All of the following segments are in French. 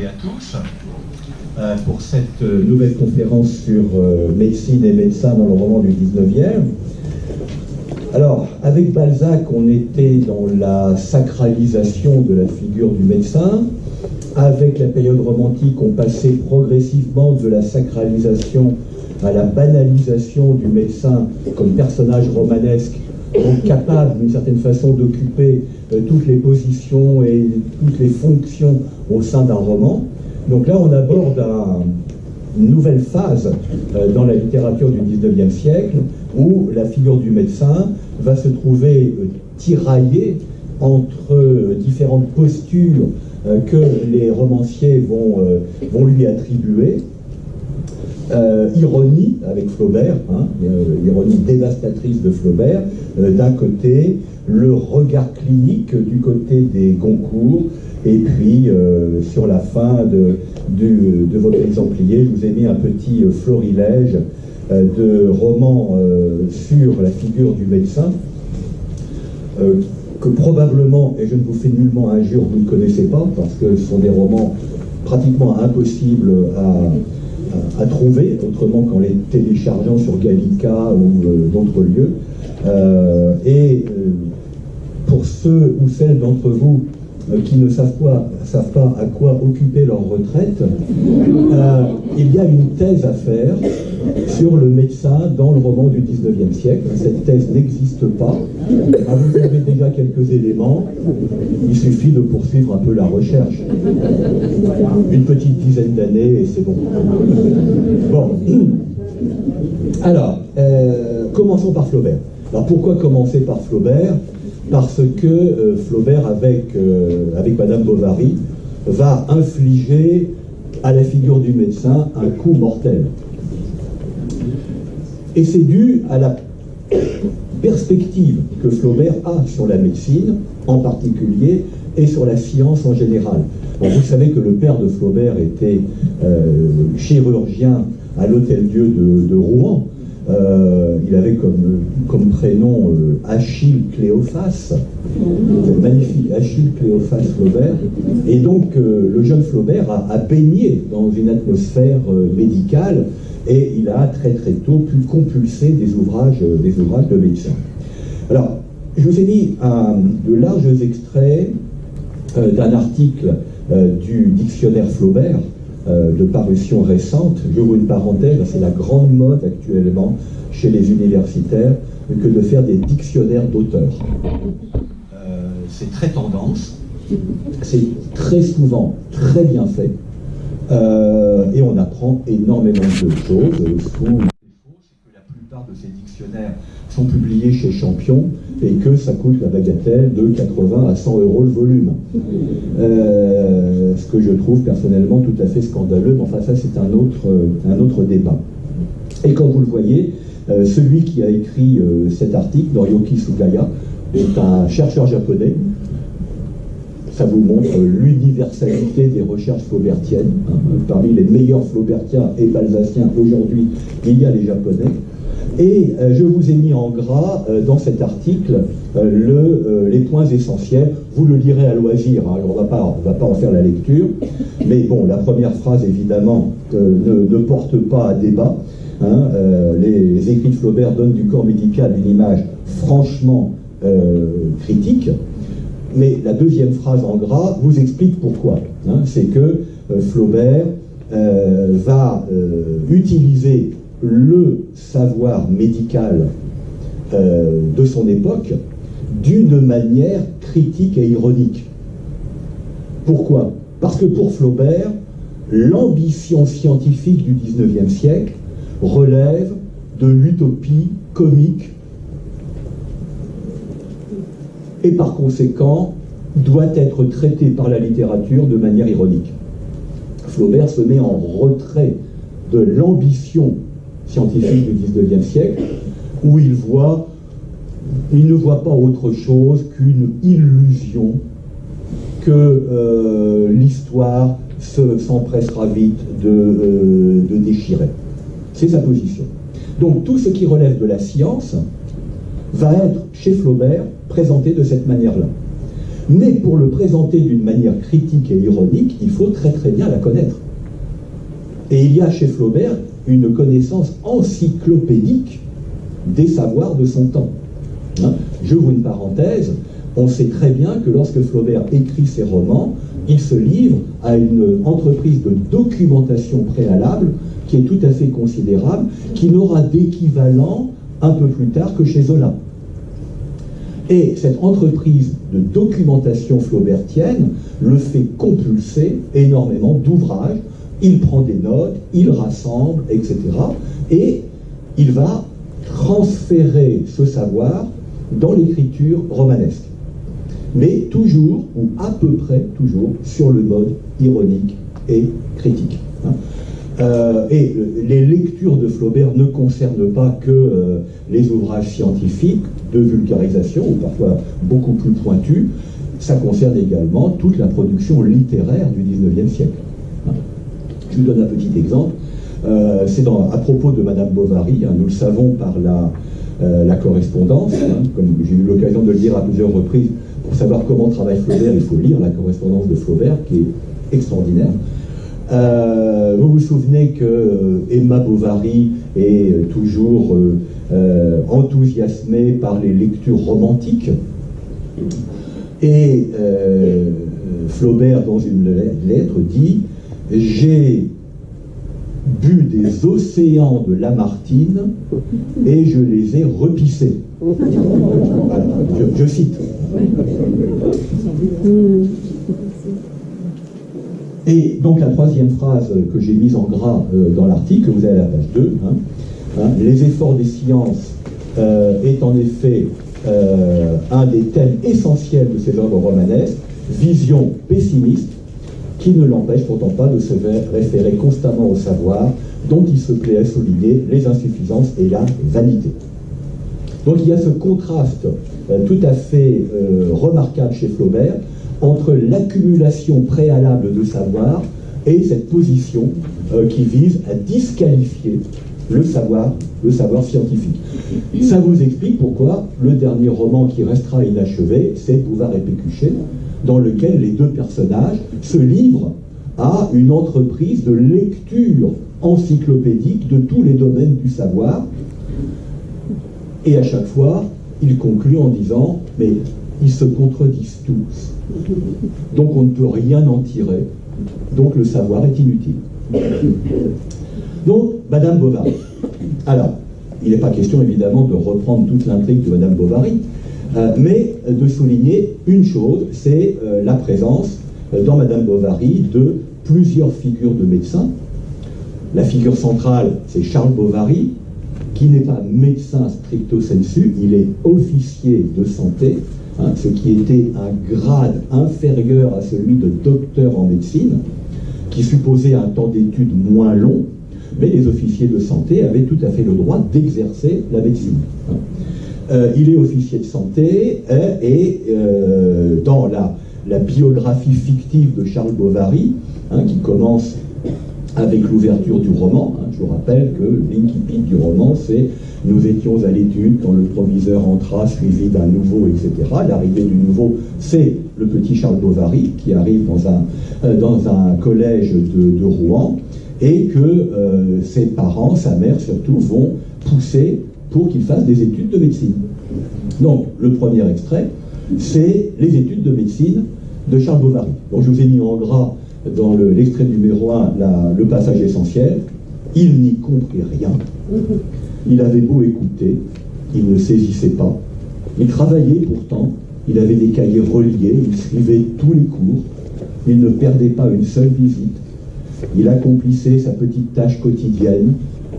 et à tous pour cette nouvelle conférence sur médecine et médecins dans le roman du 19e. Alors, avec Balzac, on était dans la sacralisation de la figure du médecin. Avec la période romantique, on passait progressivement de la sacralisation à la banalisation du médecin comme personnage romanesque, donc capable d'une certaine façon d'occuper toutes les positions et toutes les fonctions au sein d'un roman. Donc là, on aborde une nouvelle phase dans la littérature du 19e siècle, où la figure du médecin va se trouver tiraillée entre différentes postures que les romanciers vont lui attribuer. Ironie avec Flaubert, ironie dévastatrice de Flaubert, d'un côté, le regard clinique du côté des Goncourt, et puis sur la fin de votre exemplier, je vous ai mis un petit florilège de romans sur la figure du médecin, que probablement, et je ne vous fais nullement injure, vous ne connaissez pas, parce que ce sont des romans pratiquement impossibles à trouver, autrement qu'en les téléchargeant sur Gallica ou d'autres lieux. Pour ceux ou celles d'entre vous qui ne savent pas à quoi occuper leur retraite, il y a une thèse à faire sur le médecin dans le roman du 19e siècle. Cette thèse n'existe pas. Vous avez déjà quelques éléments. Il suffit de poursuivre un peu la recherche. Une petite dizaine d'années et c'est bon. Bon. Alors, commençons par Flaubert. Alors pourquoi commencer par Flaubert ? Parce que Flaubert, avec Madame Bovary, va infliger à la figure du médecin un coup mortel. Et c'est dû à la perspective que Flaubert a sur la médecine, en particulier, et sur la science en général. Bon, vous savez que le père de Flaubert était chirurgien à l'Hôtel-Dieu de Rouen. Il avait comme prénom Achille Cléophas, magnifique Achille Cléophas Flaubert, et donc le jeune Flaubert a baigné dans une atmosphère médicale, et il a très très tôt pu compulser des ouvrages de médecin. Alors, je vous ai mis de larges extraits d'un article du dictionnaire Flaubert, de parution récente. J'ouvre une parenthèse, c'est la grande mode actuellement chez les universitaires que de faire des dictionnaires d'auteurs. C'est très tendance, c'est très souvent très bien fait, et on apprend énormément de choses. Sous le défaut, c'est que la plupart de ces dictionnaires sont publiés chez Champion et que ça coûte la bagatelle de 80 à 100 euros le volume. Ce que je trouve personnellement tout à fait scandaleux, mais enfin ça c'est un autre débat. Et comme vous le voyez, celui qui a écrit cet article, Noriyuki Sugaya, est un chercheur japonais. Ça vous montre l'universalité des recherches flaubertiennes. Parmi les meilleurs flaubertiens et balzaciens aujourd'hui, il y a les Japonais. Et je vous ai mis en gras dans cet article les points essentiels. Vous le lirez à loisir, hein, on va pas en faire la lecture. Mais bon, la première phrase, évidemment, ne porte pas à débat. Hein, les écrits de Flaubert donnent du corps médical une image franchement critique. Mais la deuxième phrase en gras vous explique pourquoi. Hein, c'est que Flaubert va utiliser le savoir médical de son époque d'une manière critique et ironique. Pourquoi ? Parce que pour Flaubert, l'ambition scientifique du 19e siècle relève de l'utopie comique et par conséquent doit être traitée par la littérature de manière ironique. Flaubert se met en retrait de l'ambition scientifique du 19e siècle, où il ne voit pas autre chose qu'une illusion que l'histoire s'empressera vite de déchirer. C'est sa position. Donc tout ce qui relève de la science va être, chez Flaubert, présenté de cette manière-là. Mais pour le présenter d'une manière critique et ironique, il faut très très bien la connaître. Et il y a chez Flaubert une connaissance encyclopédique des savoirs de son temps. J'ouvre une parenthèse, on sait très bien que lorsque Flaubert écrit ses romans, il se livre à une entreprise de documentation préalable qui est tout à fait considérable, qui n'aura d'équivalent un peu plus tard que chez Zola. Et cette entreprise de documentation flaubertienne le fait compulser énormément d'ouvrages. Il prend des notes, il rassemble, etc. Et il va transférer ce savoir dans l'écriture romanesque. Mais toujours, ou à peu près toujours, sur le mode ironique et critique. Et les lectures de Flaubert ne concernent pas que les ouvrages scientifiques de vulgarisation, ou parfois beaucoup plus pointus, ça concerne également toute la production littéraire du XIXe siècle. Je vous donne un petit exemple. C'est à propos de Madame Bovary, nous le savons par la correspondance, comme j'ai eu l'occasion de le dire à plusieurs reprises. Pour savoir comment travaille Flaubert, il faut lire la correspondance de Flaubert, qui est extraordinaire. Vous vous souvenez que Emma Bovary est toujours enthousiasmée par les lectures romantiques. Et Flaubert, dans une lettre, dit « J'ai bu des océans de Lamartine et je les ai repissés. » Voilà, je cite. Et donc la troisième phrase que j'ai mise en gras dans l'article, vous avez à la page 2, les efforts des sciences est en effet un des thèmes essentiels de ces œuvres romanesques, vision pessimiste, qui ne l'empêche pourtant pas de se référer constamment au savoir, dont il se plaît à souligner les insuffisances et la vanité. Donc il y a ce contraste tout à fait remarquable chez Flaubert entre l'accumulation préalable de savoir et cette position qui vise à disqualifier le savoir scientifique. Ça vous explique pourquoi le dernier roman qui restera inachevé, c'est Bouvard et Pécuchet, dans lequel les deux personnages se livrent à une entreprise de lecture encyclopédique de tous les domaines du savoir. Et à chaque fois, il conclut en disant « mais ils se contredisent tous, donc on ne peut rien en tirer, donc le savoir est inutile. » Donc, Madame Bovary. Alors, il n'est pas question évidemment de reprendre toute l'intrigue de Madame Bovary, mais de souligner une chose, c'est la présence dans Madame Bovary de plusieurs figures de médecins. La figure centrale, c'est Charles Bovary, qui n'est pas médecin stricto sensu, il est officier de santé, ce qui était un grade inférieur à celui de docteur en médecine, qui supposait un temps d'études moins long, mais les officiers de santé avaient tout à fait le droit d'exercer la médecine. Il est officier de santé et dans la biographie fictive de Charles Bovary, qui commence avec l'ouverture du roman, je vous rappelle que l'incipit du roman, c'est « Nous étions à l'étude quand le proviseur entra, suivi d'un nouveau, etc. » L'arrivée du nouveau, c'est le petit Charles Bovary qui arrive dans un collège de Rouen, et que ses parents, sa mère surtout, vont pousser pour qu'il fasse des études de médecine. Donc, le premier extrait, c'est les études de médecine de Charles Bovary. Donc, je vous ai mis en gras dans l'extrait numéro 1 le passage essentiel. Il n'y comprit rien. Il avait beau écouter, il ne saisissait pas. Il travaillait pourtant, il avait des cahiers reliés, il suivait tous les cours, il ne perdait pas une seule visite. Il accomplissait sa petite tâche quotidienne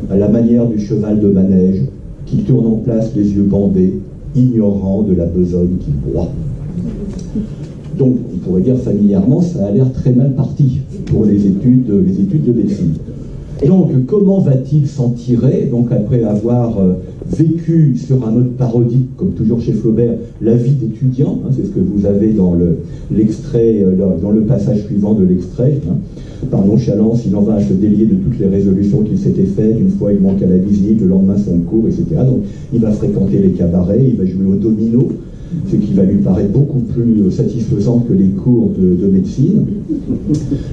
à la manière du cheval de manège qui tourne en place les yeux bandés, ignorant de la besogne qui broie. Donc, on pourrait dire familièrement, ça a l'air très mal parti pour les études de médecine. Et donc, comment va-t-il s'en tirer, donc après avoir vécu sur un mode parodique, comme toujours chez Flaubert, la vie d'étudiant, c'est ce que vous avez dans l'extrait, dans le passage suivant de l'extrait. Par nonchalance, il en va à se délier de toutes les résolutions qu'il s'était faites. Une fois, il manque à la visite, le lendemain, son cours, etc. Donc, il va fréquenter les cabarets, il va jouer au domino ce qui va lui paraître beaucoup plus satisfaisant que les cours de médecine.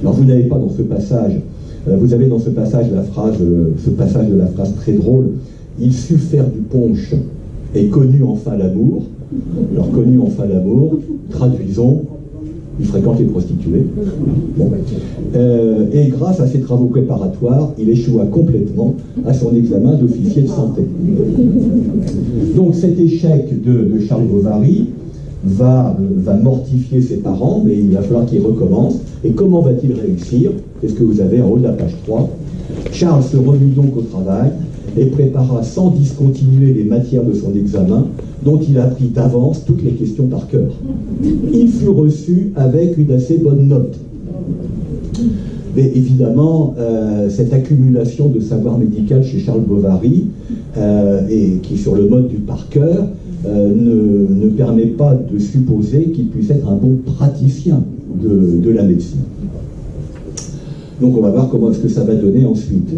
Alors vous n'avez pas dans ce passage, vous avez dans ce passage ce passage de la phrase très drôle, « Il sut faire du punch et connut enfin l'amour ». Alors connut enfin l'amour, traduisons, il fréquente les prostituées. Bon. Et grâce à ses travaux préparatoires, il échoua complètement à son examen d'officier de santé. Donc cet échec de Charles Bovary va mortifier ses parents, mais il va falloir qu'il recommence. Et comment va-t-il réussir? C'est ce que vous avez en haut de la page 3. Charles se remit donc au travail et prépara sans discontinuer les matières de son examen, dont il apprit d'avance toutes les questions par cœur. Il fut reçu avec une assez bonne note. Mais évidemment, cette accumulation de savoir médical chez Charles Bovary, et qui est sur le mode du par cœur, ne permet pas de supposer qu'il puisse être un bon praticien de la médecine. Donc on va voir comment est-ce que ça va donner ensuite.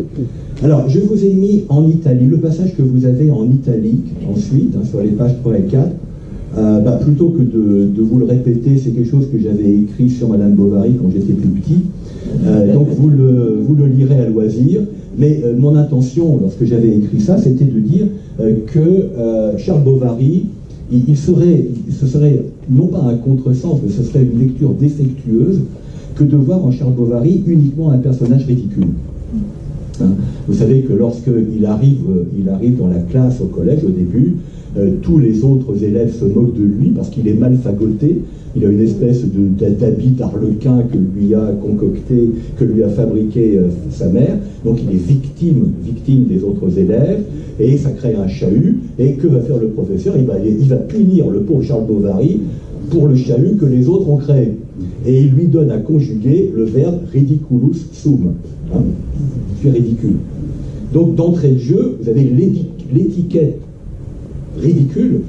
Alors, je vous ai mis en Italie, le passage que vous avez en italique ensuite, hein, sur les pages 3 et 4, plutôt que de vous le répéter, c'est quelque chose que j'avais écrit sur Madame Bovary quand j'étais plus petit, donc vous le lirez à loisir, mais mon intention, lorsque j'avais écrit ça, c'était de dire que Charles Bovary, ce serait non pas un contresens, mais ce serait une lecture défectueuse que de voir en Charles Bovary uniquement un personnage ridicule. Vous savez que lorsqu'il arrive dans la classe au collège, au début, tous les autres élèves se moquent de lui parce qu'il est mal fagoté. Il a une espèce d'habit d'arlequin que lui a concocté, que lui a fabriqué sa mère. Donc il est victime des autres élèves, et ça crée un chahut. Et que va faire le professeur? Il va punir le pauvre Charles Bovary pour le chahut que les autres ont créé. Et il lui donne à conjuguer le verbe ridiculus sum. Je suis ridicule. Donc d'entrée de jeu, vous avez l'étiquette ridicule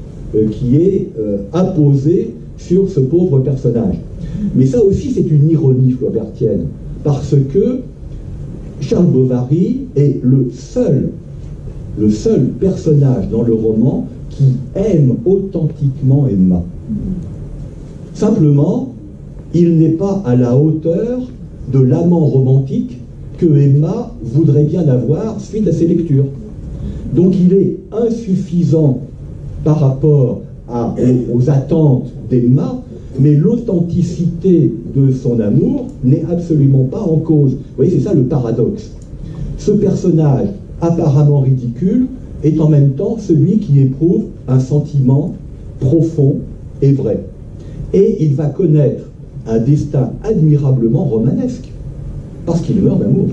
qui est apposée sur ce pauvre personnage. Mais ça aussi, c'est une ironie flaubertienne, parce que Charles Bovary est le seul personnage dans le roman qui aime authentiquement Emma. Simplement, il n'est pas à la hauteur de l'amant romantique que Emma voudrait bien avoir suite à ses lectures. Donc il est insuffisant par rapport aux attentes d'Emma, mais l'authenticité de son amour n'est absolument pas en cause. Vous voyez, c'est ça le paradoxe. Ce personnage apparemment ridicule est en même temps celui qui éprouve un sentiment profond et vrai. Et il va connaître un destin admirablement romanesque, parce qu'il meurt d'amour.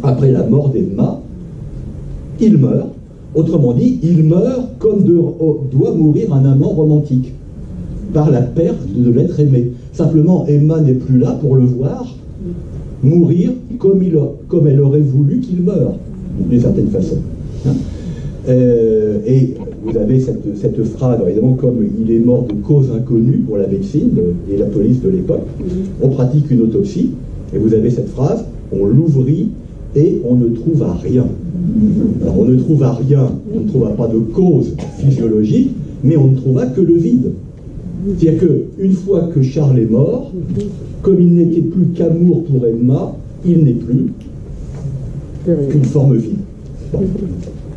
Après la mort d'Emma, il meurt. Autrement dit, il meurt comme doit mourir un amant romantique, par la perte de l'être aimé. Simplement, Emma n'est plus là pour le voir mourir comme elle aurait voulu qu'il meure, d'une certaine façon. Et vous avez cette phrase, alors évidemment, comme il est mort de cause inconnue pour la médecine et la police de l'époque, on pratique une autopsie, et vous avez cette phrase, on l'ouvrit et on ne trouva rien. Alors on ne trouva rien, on ne trouva pas de cause physiologique, mais on ne trouva que le vide. C'est-à-dire qu'une fois que Charles est mort, comme il n'était plus qu'amour pour Emma, il n'est plus qu'une forme vide. Bon.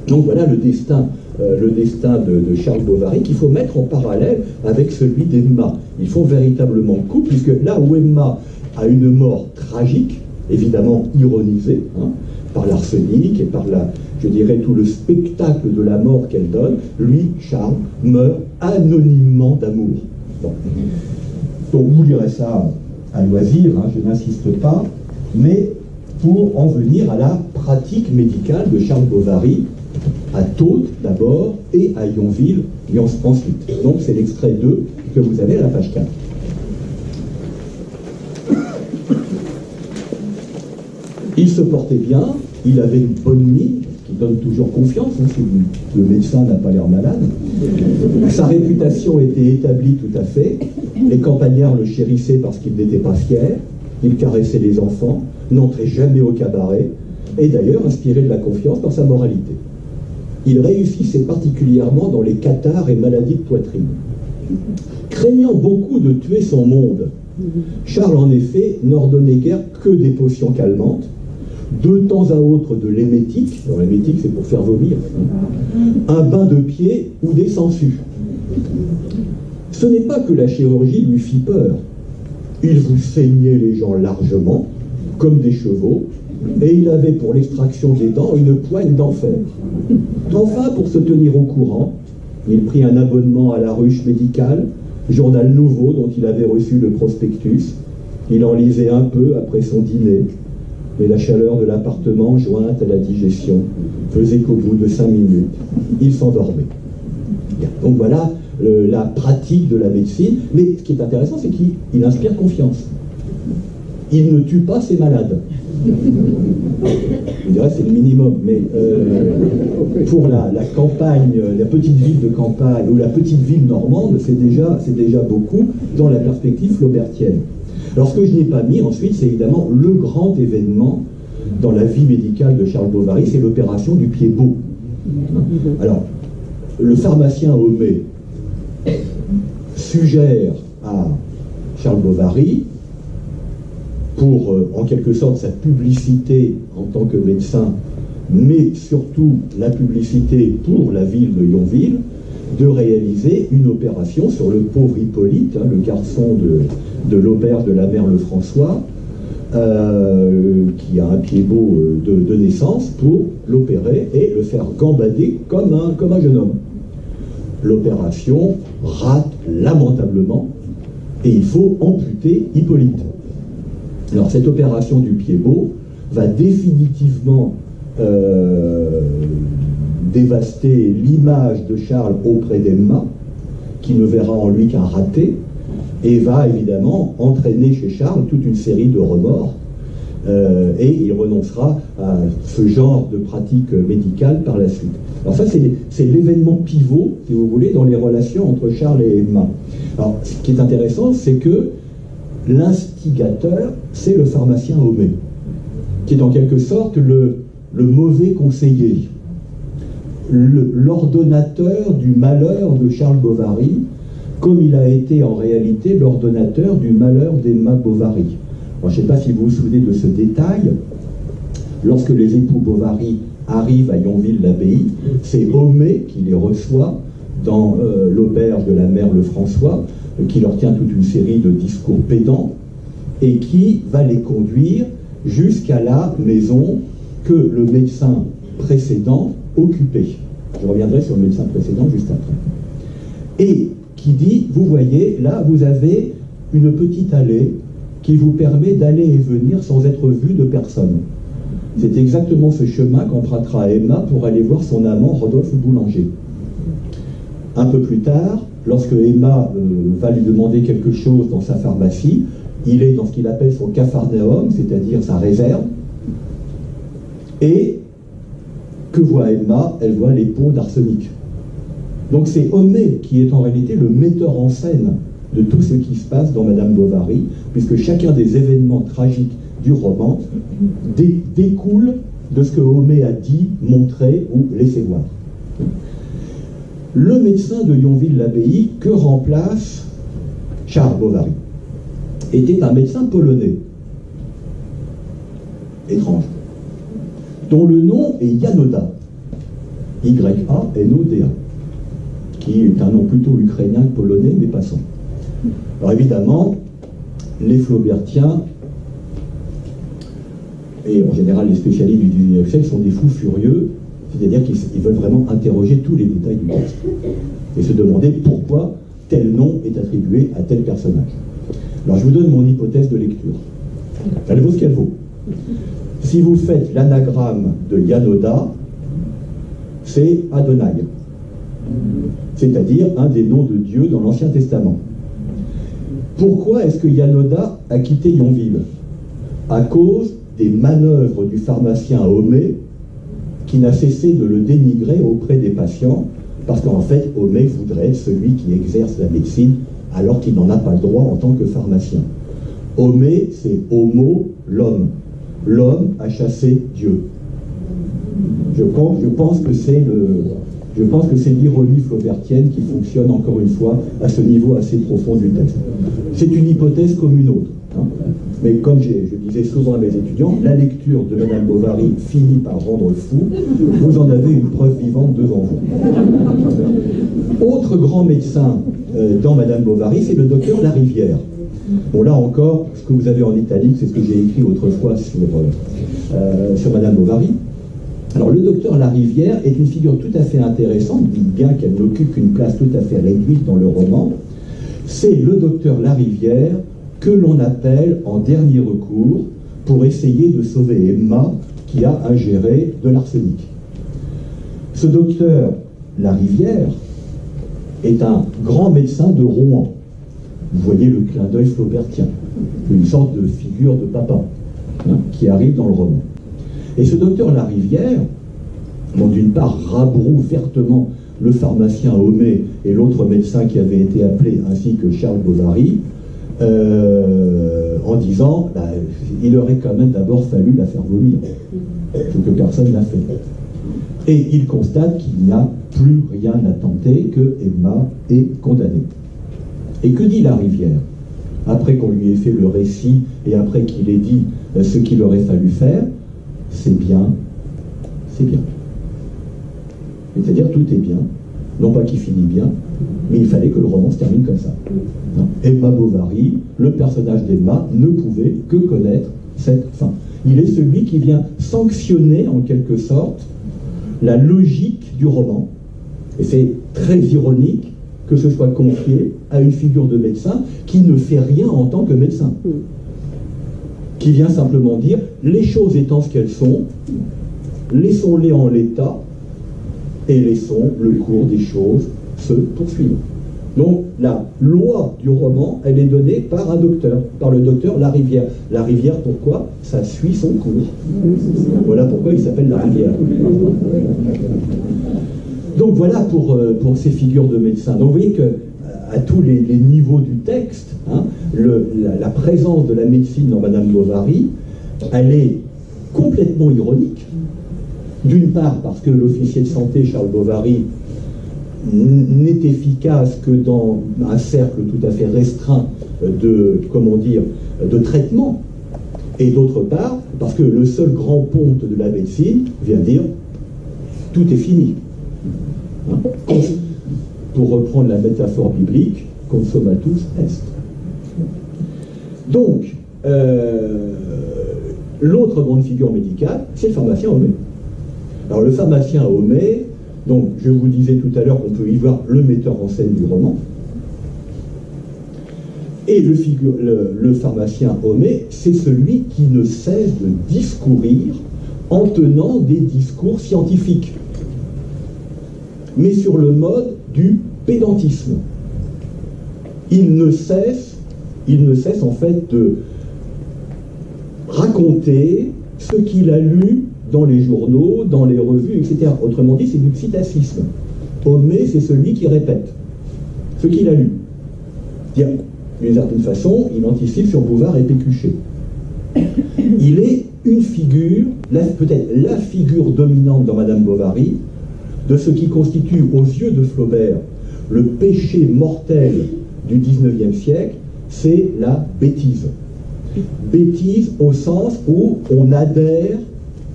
Donc voilà le destin de Charles Bovary qu'il faut mettre en parallèle avec celui d'Emma. Il faut véritablement couper, puisque là où Emma a une mort tragique, évidemment ironisée, par l'arsenic et par je dirais tout le spectacle de la mort qu'elle donne, lui, Charles, meurt anonymement d'amour. Bon. Donc vous lirez ça à loisir, je n'insiste pas, mais pour en venir à la pratique médicale de Charles Bovary, à Tôtes d'abord et à Yonville ensuite. Donc c'est l'extrait 2 que vous avez à la page 4. Il se portait bien, il avait une bonne mine, ce qui donne toujours confiance, si le médecin n'a pas l'air malade. Sa réputation était établie tout à fait, les campagnards le chérissaient parce qu'il n'était pas fier, il caressait les enfants, n'entrait jamais au cabaret, et d'ailleurs inspirait de la confiance par sa moralité. Il réussissait particulièrement dans les catarrhes et maladies de poitrine. Craignant beaucoup de tuer son monde, Charles, en effet, n'ordonnait guère que des potions calmantes, de temps à autre de l'émétique, alors l'émétique c'est pour faire vomir, un bain de pied ou des sangsues. Ce n'est pas que la chirurgie lui fit peur. Il vous saignait les gens largement, comme des chevaux, et il avait pour l'extraction des dents une poigne d'enfer. Enfin, pour se tenir au courant, il prit un abonnement à la ruche médicale, journal nouveau dont il avait reçu le prospectus. Il en lisait un peu après son dîner, mais la chaleur de l'appartement, jointe à la digestion, faisait qu'au bout de 5 minutes, il s'endormait. Donc voilà la pratique de la médecine, mais ce qui est intéressant, c'est qu'il inspire confiance. Il ne tue pas ses malades. Je dirais c'est le minimum, mais pour la campagne, la petite ville de campagne ou la petite ville normande, c'est déjà beaucoup dans la perspective flaubertienne. Alors ce que je n'ai pas mis ensuite, c'est évidemment le grand événement dans la vie médicale de Charles Bovary, c'est l'opération du pied beau. Alors, le pharmacien Homais suggère à Charles Bovary, pour en quelque sorte sa publicité en tant que médecin, mais surtout la publicité pour la ville de Yonville, de réaliser une opération sur le pauvre Hippolyte, le garçon de l'auberge de la mère Lefrançois, qui a un pied beau de naissance, pour l'opérer et le faire gambader comme un jeune homme. L'opération rate lamentablement et il faut amputer Hippolyte. Alors cette opération du pied beau va définitivement dévaster l'image de Charles auprès d'Emma, qui ne verra en lui qu'un raté, et va évidemment entraîner chez Charles toute une série de remords, et il renoncera à ce genre de pratique médicale par la suite. Alors ça, c'est l'événement pivot, si vous voulez, dans les relations entre Charles et Emma. Alors, ce qui est intéressant, c'est que l'instigateur, c'est le pharmacien Homais, qui est en quelque sorte le mauvais conseiller, l'ordonnateur du malheur de Charles Bovary, comme il a été en réalité l'ordonnateur du malheur d'Emma Bovary. Alors, je ne sais pas si vous vous souvenez de ce détail. Lorsque les époux Bovary arrivent à Yonville-l'Abbaye, c'est Homais qui les reçoit dans l'auberge de la mère Lefrançois, qui leur tient toute une série de discours pédants, et qui va les conduire jusqu'à la maison que le médecin précédent occupait. Je reviendrai sur le médecin précédent juste après. Et qui dit, vous voyez, là, vous avez une petite allée qui vous permet d'aller et venir sans être vu de personne. C'est exactement ce chemin qu'empruntera Emma pour aller voir son amant Rodolphe Boulanger. Un peu plus tard, lorsque Emma va lui demander quelque chose dans sa pharmacie, il est dans ce qu'il appelle son capharnaüm, c'est-à-dire sa réserve, et que voit Emma? Elle voit les pots d'arsenic. Donc c'est Homais qui est en réalité le metteur en scène de tout ce qui se passe dans Madame Bovary, puisque chacun des événements tragiques du roman découle de ce que Homais a dit, montré ou laissé voir. Le médecin de Yonville-l'Abbaye, que remplace Charles Bovary, était un médecin polonais, étrange, dont le nom est Yanoda, Y-A-N-O-D-A, qui est un nom plutôt ukrainien que polonais, mais passons. Alors évidemment, les Flaubertiens, et en général les spécialistes du XIXe siècle, sont des fous furieux, c'est-à-dire qu'ils veulent vraiment interroger tous les détails du texte, et se demander pourquoi tel nom est attribué à tel personnage. Alors je vous donne mon hypothèse de lecture. Elle vaut ce qu'elle vaut. Si vous faites l'anagramme de Yanoda, c'est Adonai, c'est-à-dire un des noms de Dieu dans l'Ancien Testament. Pourquoi est-ce que Yanoda a quitté Yonville? À cause des manœuvres du pharmacien Homais, qui n'a cessé de le dénigrer auprès des patients, parce qu'en fait, Homais voudrait être celui qui exerce la médecine, alors qu'il n'en a pas le droit en tant que pharmacien. Homais, c'est homo, l'homme. L'homme a chassé Dieu. Je pense que c'est Je pense que c'est l'ironie flaubertienne qui fonctionne encore une fois à ce niveau assez profond du texte. C'est une hypothèse comme une autre. Hein. Mais comme je disais souvent à mes étudiants, la lecture de Madame Bovary finit par rendre fou. Vous en avez une preuve vivante devant vous. Autre grand médecin dans Madame Bovary, c'est le docteur Larivière. Bon, là encore, ce que vous avez en italique, c'est ce que j'ai écrit autrefois sur Madame Bovary. Alors, le docteur Larivière est une figure tout à fait intéressante, bien qu'elle n'occupe qu'une place tout à fait réduite dans le roman. C'est le docteur Larivière que l'on appelle en dernier recours pour essayer de sauver Emma qui a ingéré de l'arsenic. Ce docteur Larivière est un grand médecin de Rouen. Vous voyez le clin d'œil flaubertien, une sorte de figure de papa qui arrive dans le roman. Et ce docteur Larivière, bon, d'une part, rabroue vertement le pharmacien Homais et l'autre médecin qui avait été appelé, ainsi que Charles Bovary, en disant bah, il aurait quand même d'abord fallu la faire vomir, ce que personne n'a fait. Et il constate qu'il n'y a plus rien à tenter, que Emma est condamnée. Et que dit Larivière? Après qu'on lui ait fait le récit et après qu'il ait dit ce qu'il aurait fallu faire, c'est bien, c'est bien. C'est-à-dire tout est bien, non pas qu'il finit bien, mais il fallait que le roman se termine comme ça. Emma Bovary, le personnage d'Emma, ne pouvait que connaître cette fin. Il est celui qui vient sanctionner en quelque sorte la logique du roman. Et c'est très ironique que ce soit confié à une figure de médecin qui ne fait rien en tant que médecin. Qui vient simplement dire, les choses étant ce qu'elles sont, laissons-les en l'état et laissons le cours des choses se poursuivre. Donc la loi du roman, elle est donnée par un docteur, par le docteur Larivière. Larivière, pourquoi? Ça suit son cours. Voilà pourquoi il s'appelle Larivière. Donc voilà pour ces figures de médecins. Donc vous voyez que à tous les niveaux du texte, hein, la présence de la médecine dans Madame Bovary, elle est complètement ironique. D'une part parce que l'officier de santé Charles Bovary n'est efficace que dans un cercle tout à fait restreint de traitement, et d'autre part parce que le seul grand ponte de la médecine vient dire tout est fini. Hein? Pour reprendre la métaphore biblique, consummatus est. Donc, l'autre grande figure médicale, c'est le pharmacien Homais. Alors, le pharmacien Homais, donc, je vous disais tout à l'heure qu'on peut y voir le metteur en scène du roman. Et le pharmacien Homais, c'est celui qui ne cesse de discourir en tenant des discours scientifiques, mais sur le mode du pédantisme. Il ne cesse en fait de raconter ce qu'il a lu dans les journaux, dans les revues, etc. Autrement dit, c'est du psittacisme. Homais, c'est celui qui répète ce qu'il a lu. D'une certaine façon, il anticipe sur Bouvard et Pécuchet. Il est une figure, peut-être la figure dominante dans Madame Bovary, de ce qui constitue aux yeux de Flaubert le péché mortel du XIXe siècle, c'est la bêtise. Bêtise au sens où on adhère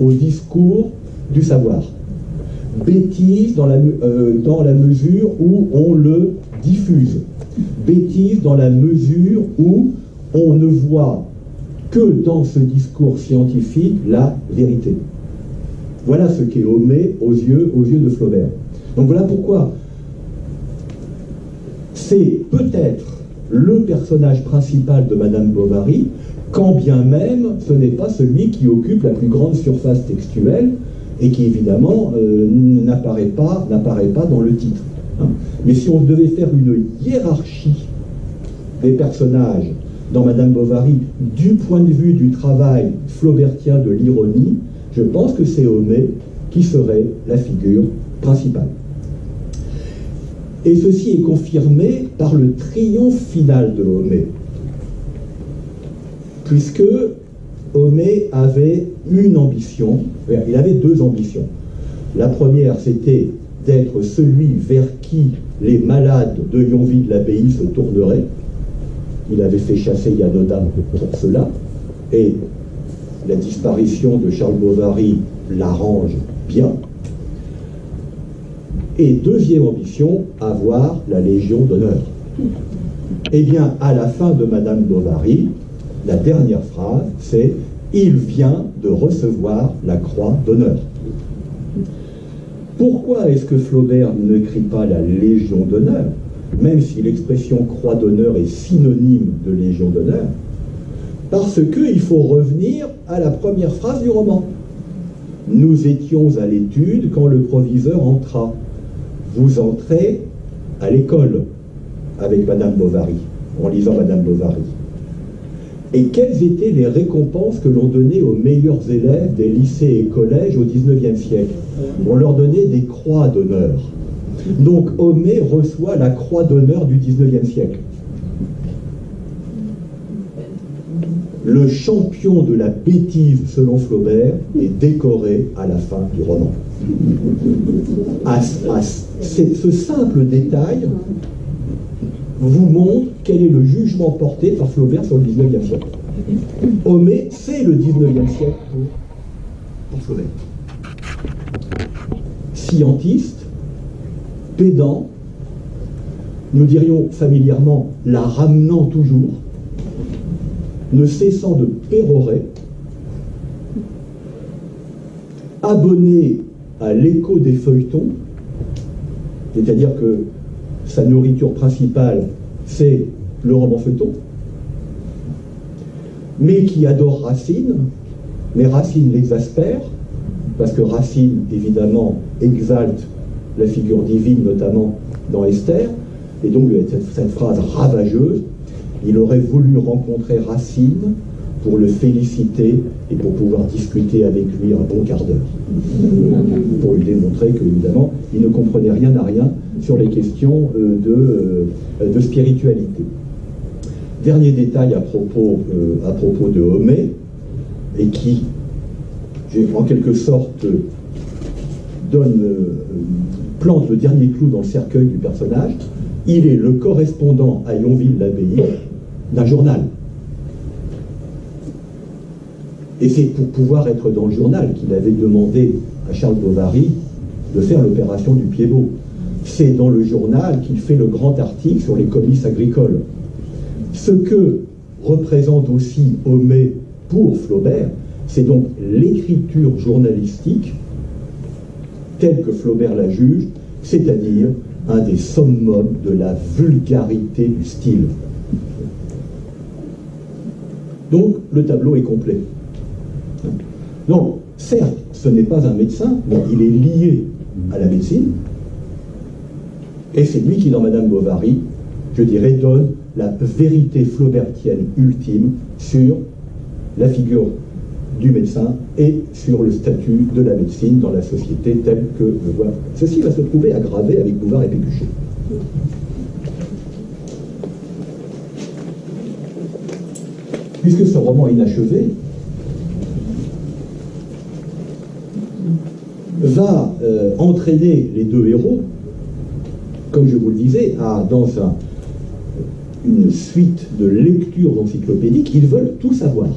au discours du savoir. Bêtise dans la mesure où on le diffuse. Bêtise dans la mesure où on ne voit que dans ce discours scientifique la vérité. Voilà ce qu'est Homais aux yeux de Flaubert. Donc voilà pourquoi c'est peut-être le personnage principal de Madame Bovary, quand bien même ce n'est pas celui qui occupe la plus grande surface textuelle et qui évidemment n'apparaît pas dans le titre. Hein. Mais si on devait faire une hiérarchie des personnages dans Madame Bovary du point de vue du travail flaubertien de l'ironie, je pense que c'est Homais qui serait la figure principale. Et ceci est confirmé par le triomphe final de Homais, puisque Homais avait une ambition, il avait deux ambitions. La première, c'était d'être celui vers qui les malades de Yonville-l'Abbaye se tourneraient. Il avait fait chasser Yann-Odam pour cela, et la disparition de Charles Bovary l'arrange bien. Et deuxième ambition, avoir la Légion d'honneur. Eh bien, à la fin de Madame Bovary, la dernière phrase, c'est « Il vient de recevoir la croix d'honneur ». Pourquoi est-ce que Flaubert n'écrit pas la Légion d'honneur, même si l'expression croix d'honneur est synonyme de Légion d'honneur? Parce qu'il faut revenir à la première phrase du roman. Nous étions à l'étude quand le proviseur entra. Vous entrez à l'école avec Madame Bovary, en lisant Madame Bovary. Et quelles étaient les récompenses que l'on donnait aux meilleurs élèves des lycées et collèges au XIXe siècle? On leur donnait des croix d'honneur. Donc Homais reçoit la croix d'honneur du XIXe siècle. Le champion de la bêtise, selon Flaubert, est décoré à la fin du roman. Ce simple détail vous montre quel est le jugement porté par Flaubert sur le XIXe siècle. Homais, c'est le XIXe siècle pour Flaubert. Scientiste, pédant, nous dirions familièrement la ramenant toujours, ne cessant de pérorer, abonné à l'écho des feuilletons, c'est-à-dire que sa nourriture principale, c'est le roman feuilleton, mais qui adore Racine, mais Racine l'exaspère, parce que Racine, évidemment, exalte la figure divine, notamment dans Esther, et donc cette phrase ravageuse, il aurait voulu rencontrer Racine pour le féliciter et pour pouvoir discuter avec lui un bon quart d'heure, pour lui démontrer qu'évidemment, il ne comprenait rien à rien sur les questions de spiritualité. Dernier détail à propos de Homais, et qui, en quelque sorte, plante le dernier clou dans le cercueil du personnage. Il est le correspondant à Yonville-l'Abbaye d'un journal. Et c'est pour pouvoir être dans le journal qu'il avait demandé à Charles Bovary de faire l'opération du Pied-Bot. C'est dans le journal qu'il fait le grand article sur les comices agricoles. Ce que représente aussi Homais pour Flaubert, c'est donc l'écriture journalistique telle que Flaubert la juge, c'est-à-dire un des summums de la vulgarité du style. Donc, le tableau est complet. Donc, certes, ce n'est pas un médecin, mais il est lié à la médecine, et c'est lui qui, dans Madame Bovary, je dirais, donne la vérité flaubertienne ultime sur la figure du médecin et sur le statut de la médecine dans la société telle que le voit. Ceci va se trouver aggravé avec Bouvard et Pécuchet. Puisque ce roman inachevé va entraîner les deux héros, comme je vous le disais, dans une suite de lectures encyclopédiques. Ils veulent tout savoir.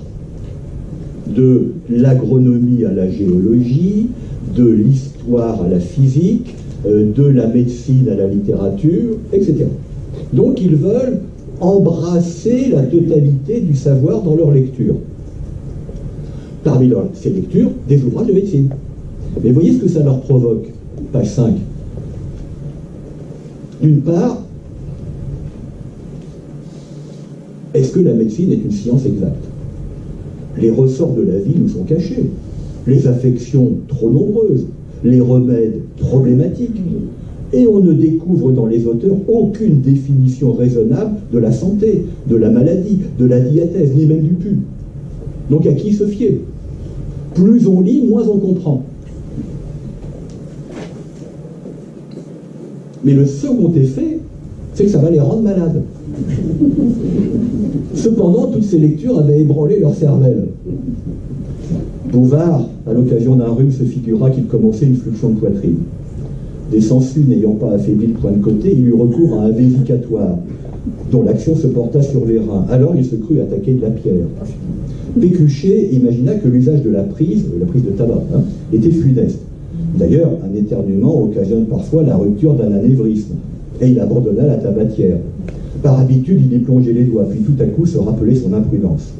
De l'agronomie à la géologie, de l'histoire à la physique, de la médecine à la littérature, etc. Donc ils veulent embrasser la totalité du savoir dans leur lecture. Parmi ces lectures, des ouvrages de médecine. Mais voyez ce que ça leur provoque, page 5. D'une part, est-ce que la médecine est une science exacte? Les ressorts de la vie nous sont cachés. Les affections trop nombreuses, les remèdes problématiques. Et on ne découvre dans les auteurs aucune définition raisonnable de la santé, de la maladie, de la diathèse, ni même du pu. Donc à qui se fier? Plus on lit, moins on comprend. Mais le second effet, c'est que ça va les rendre malades. Cependant, toutes ces lectures avaient ébranlé leur cervelle. Bouvard, à l'occasion d'un rhume, se figura qu'il commençait une fluxion de poitrine. Des sangsues n'ayant pas affaibli le point de côté, il eut recours à un vésicatoire, dont l'action se porta sur les reins. Alors il se crut attaquer de la pierre. Pécuchet imagina que l'usage de la prise de tabac, était funeste. D'ailleurs, un éternuement occasionne parfois la rupture d'un anévrisme, et il abandonna la tabatière. Par habitude, il y plongeait les doigts, puis tout à coup se rappelait son imprudence.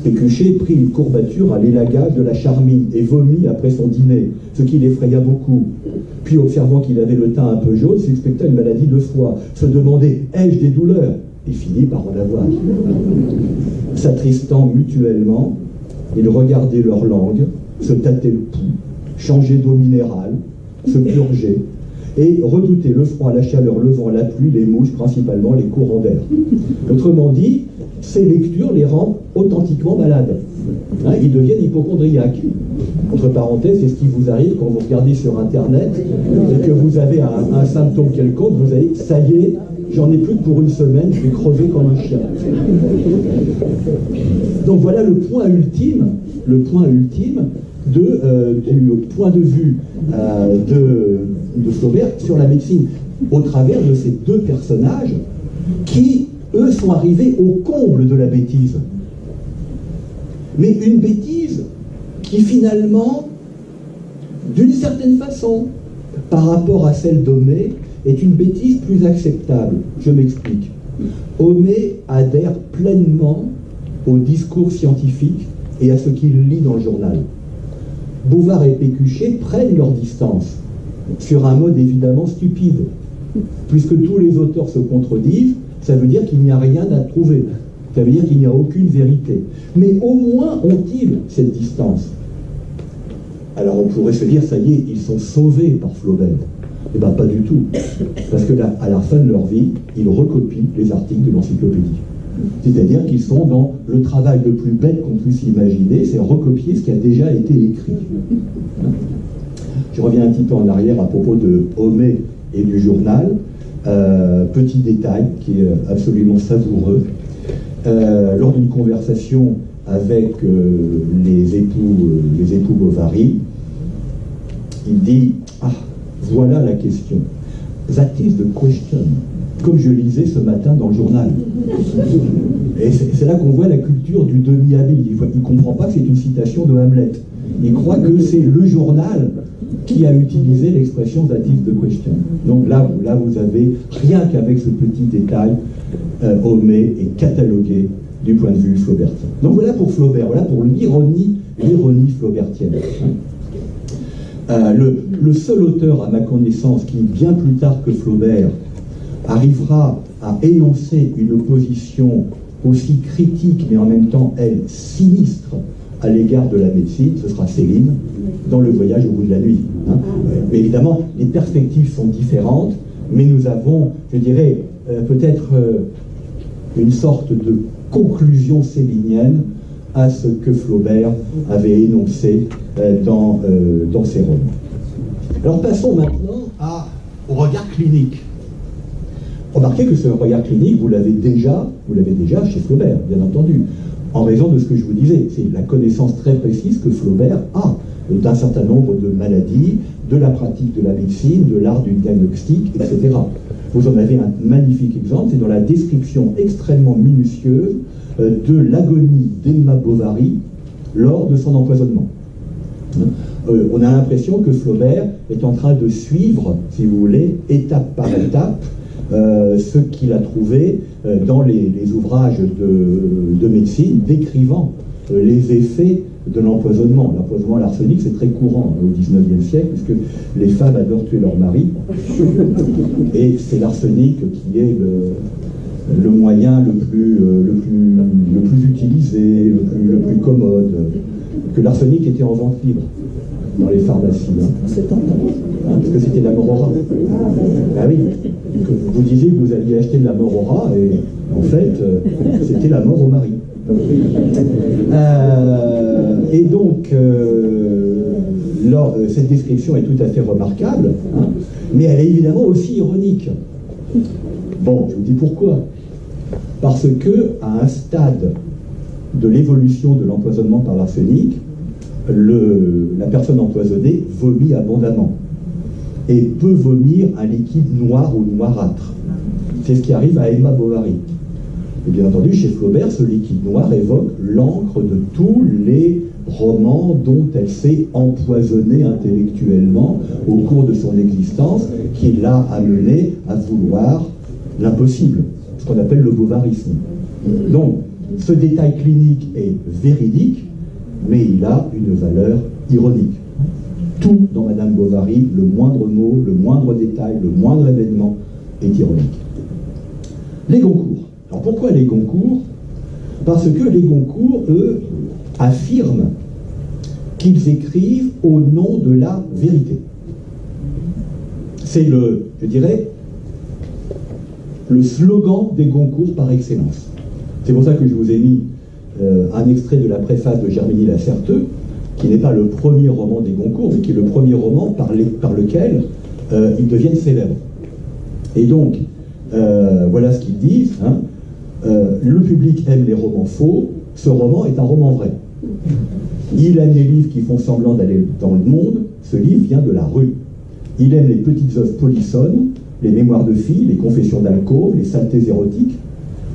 Pécuchet prit une courbature à l'élagage de la charmille et vomit après son dîner, ce qui l'effraya beaucoup. Puis, observant qu'il avait le teint un peu jaune, suspecta une maladie de foie, se demandait « ai-je des douleurs ?» et finit par en avoir. S'attristant mutuellement, ils regardaient leur langue, se tâtaient le pouls, changeaient d'eau minérale, se purgeaient, et redoutaient le froid, la chaleur, le vent, la pluie, les mouches, principalement les courants d'air. Autrement dit, ces lectures les rendent authentiquement malades. Ils deviennent hypocondriaques. Entre parenthèses, c'est ce qui vous arrive quand vous regardez sur Internet et que vous avez un symptôme quelconque, vous avez « ça y est, j'en ai plus que pour une semaine, je vais crever comme un chien ». Donc voilà le point ultime du point de vue de Flaubert sur la médecine, au travers de ces deux personnages qui, eux, sont arrivés au comble de la bêtise. Mais une bêtise qui finalement, d'une certaine façon, par rapport à celle d'Homé, est une bêtise plus acceptable. Je m'explique. Homé adhère pleinement au discours scientifique et à ce qu'il lit dans le journal. Bouvard et Pécuchet prennent leur distance, sur un mode évidemment stupide. Puisque tous les auteurs se contredisent, ça veut dire qu'il n'y a rien à trouver. Ça veut dire qu'il n'y a aucune vérité. Mais au moins ont-ils cette distance. Alors on pourrait se dire, ça y est, ils sont sauvés par Flaubert. Eh bien pas du tout. Parce que là, à la fin de leur vie, ils recopient les articles de l'encyclopédie. C'est-à-dire qu'ils sont dans le travail le plus bête qu'on puisse imaginer, c'est recopier ce qui a déjà été écrit. Je reviens un petit peu en arrière à propos de Homé et du journal. Petit détail qui est absolument savoureux. Lors d'une conversation avec les époux Bovary, il dit « Ah, voilà la question. That is the question. » Comme je lisais ce matin dans le journal. Et c'est là qu'on voit la culture du demi-habile. Il ne comprend pas que c'est une citation de Hamlet. Il croit que c'est le journal qui a utilisé l'expression that is the question. Donc là vous avez, rien qu'avec ce petit détail, Homé est catalogué du point de vue flaubertien. Donc voilà pour Flaubert, voilà pour l'ironie flaubertienne. Le seul auteur, à ma connaissance, qui, bien plus tard que Flaubert, arrivera à énoncer une position aussi critique, mais en même temps, elle, sinistre, à l'égard de la médecine, ce sera Céline, dans Le Voyage au bout de la nuit. Mais évidemment, les perspectives sont différentes, mais nous avons, je dirais, peut-être une sorte de conclusion célinienne à ce que Flaubert avait énoncé dans ses romans. Alors passons maintenant au regard clinique. Remarquez que ce regard clinique, vous l'avez déjà chez Flaubert, bien entendu, en raison de ce que je vous disais. C'est la connaissance très précise que Flaubert a d'un certain nombre de maladies, de la pratique de la médecine, de l'art du diagnostic, etc. Vous en avez un magnifique exemple, c'est dans la description extrêmement minutieuse de l'agonie d'Emma Bovary lors de son empoisonnement. On a l'impression que Flaubert est en train de suivre, si vous voulez, étape par étape, ce qu'il a trouvé dans les ouvrages de médecine décrivant les effets de l'empoisonnement. L'empoisonnement à l'arsenic, c'est très courant au XIXe siècle, puisque les femmes adorent tuer leur mari, et c'est l'arsenic qui est le moyen le plus utilisé, le plus commode, que l'arsenic était en vente libre dans les pharmacies. Parce que c'était la Morora. Ah oui, vous disiez que vous alliez acheter de la Morora, et en fait, c'était la mort au mari. Et donc, cette description est tout à fait remarquable, mais elle est évidemment aussi ironique. Bon, je vous dis pourquoi. Parce que, à un stade de l'évolution de l'empoisonnement par l'arsenic, la personne empoisonnée vomit abondamment. et peut vomir un liquide noir ou noirâtre. C'est ce qui arrive à Emma Bovary. Et bien entendu, chez Flaubert, ce liquide noir évoque l'encre de tous les romans dont elle s'est empoisonnée intellectuellement au cours de son existence, qui l'a amenée à vouloir l'impossible, ce qu'on appelle le bovarisme. Donc, ce détail clinique est véridique, mais il a une valeur ironique. Tout dans Madame Bovary, le moindre mot, le moindre détail, le moindre événement est ironique. Les Goncourt. Alors pourquoi les Goncourt? Parce que les Goncourt, eux, affirment qu'ils écrivent au nom de la vérité. C'est je dirais, le slogan des Goncourt par excellence. C'est pour ça que je vous ai mis un extrait de la préface de Germigny Lacerteux, qui n'est pas le premier roman des Goncourt, mais qui est le premier roman par lequel ils deviennent célèbres. Et donc, voilà ce qu'ils disent. Hein. Le public aime les romans faux, ce roman est un roman vrai. Il aime les livres qui font semblant d'aller dans le monde, ce livre vient de la rue. Il aime les petites œuvres polissonnes, les mémoires de filles, les confessions d'alcôve, les saletés érotiques,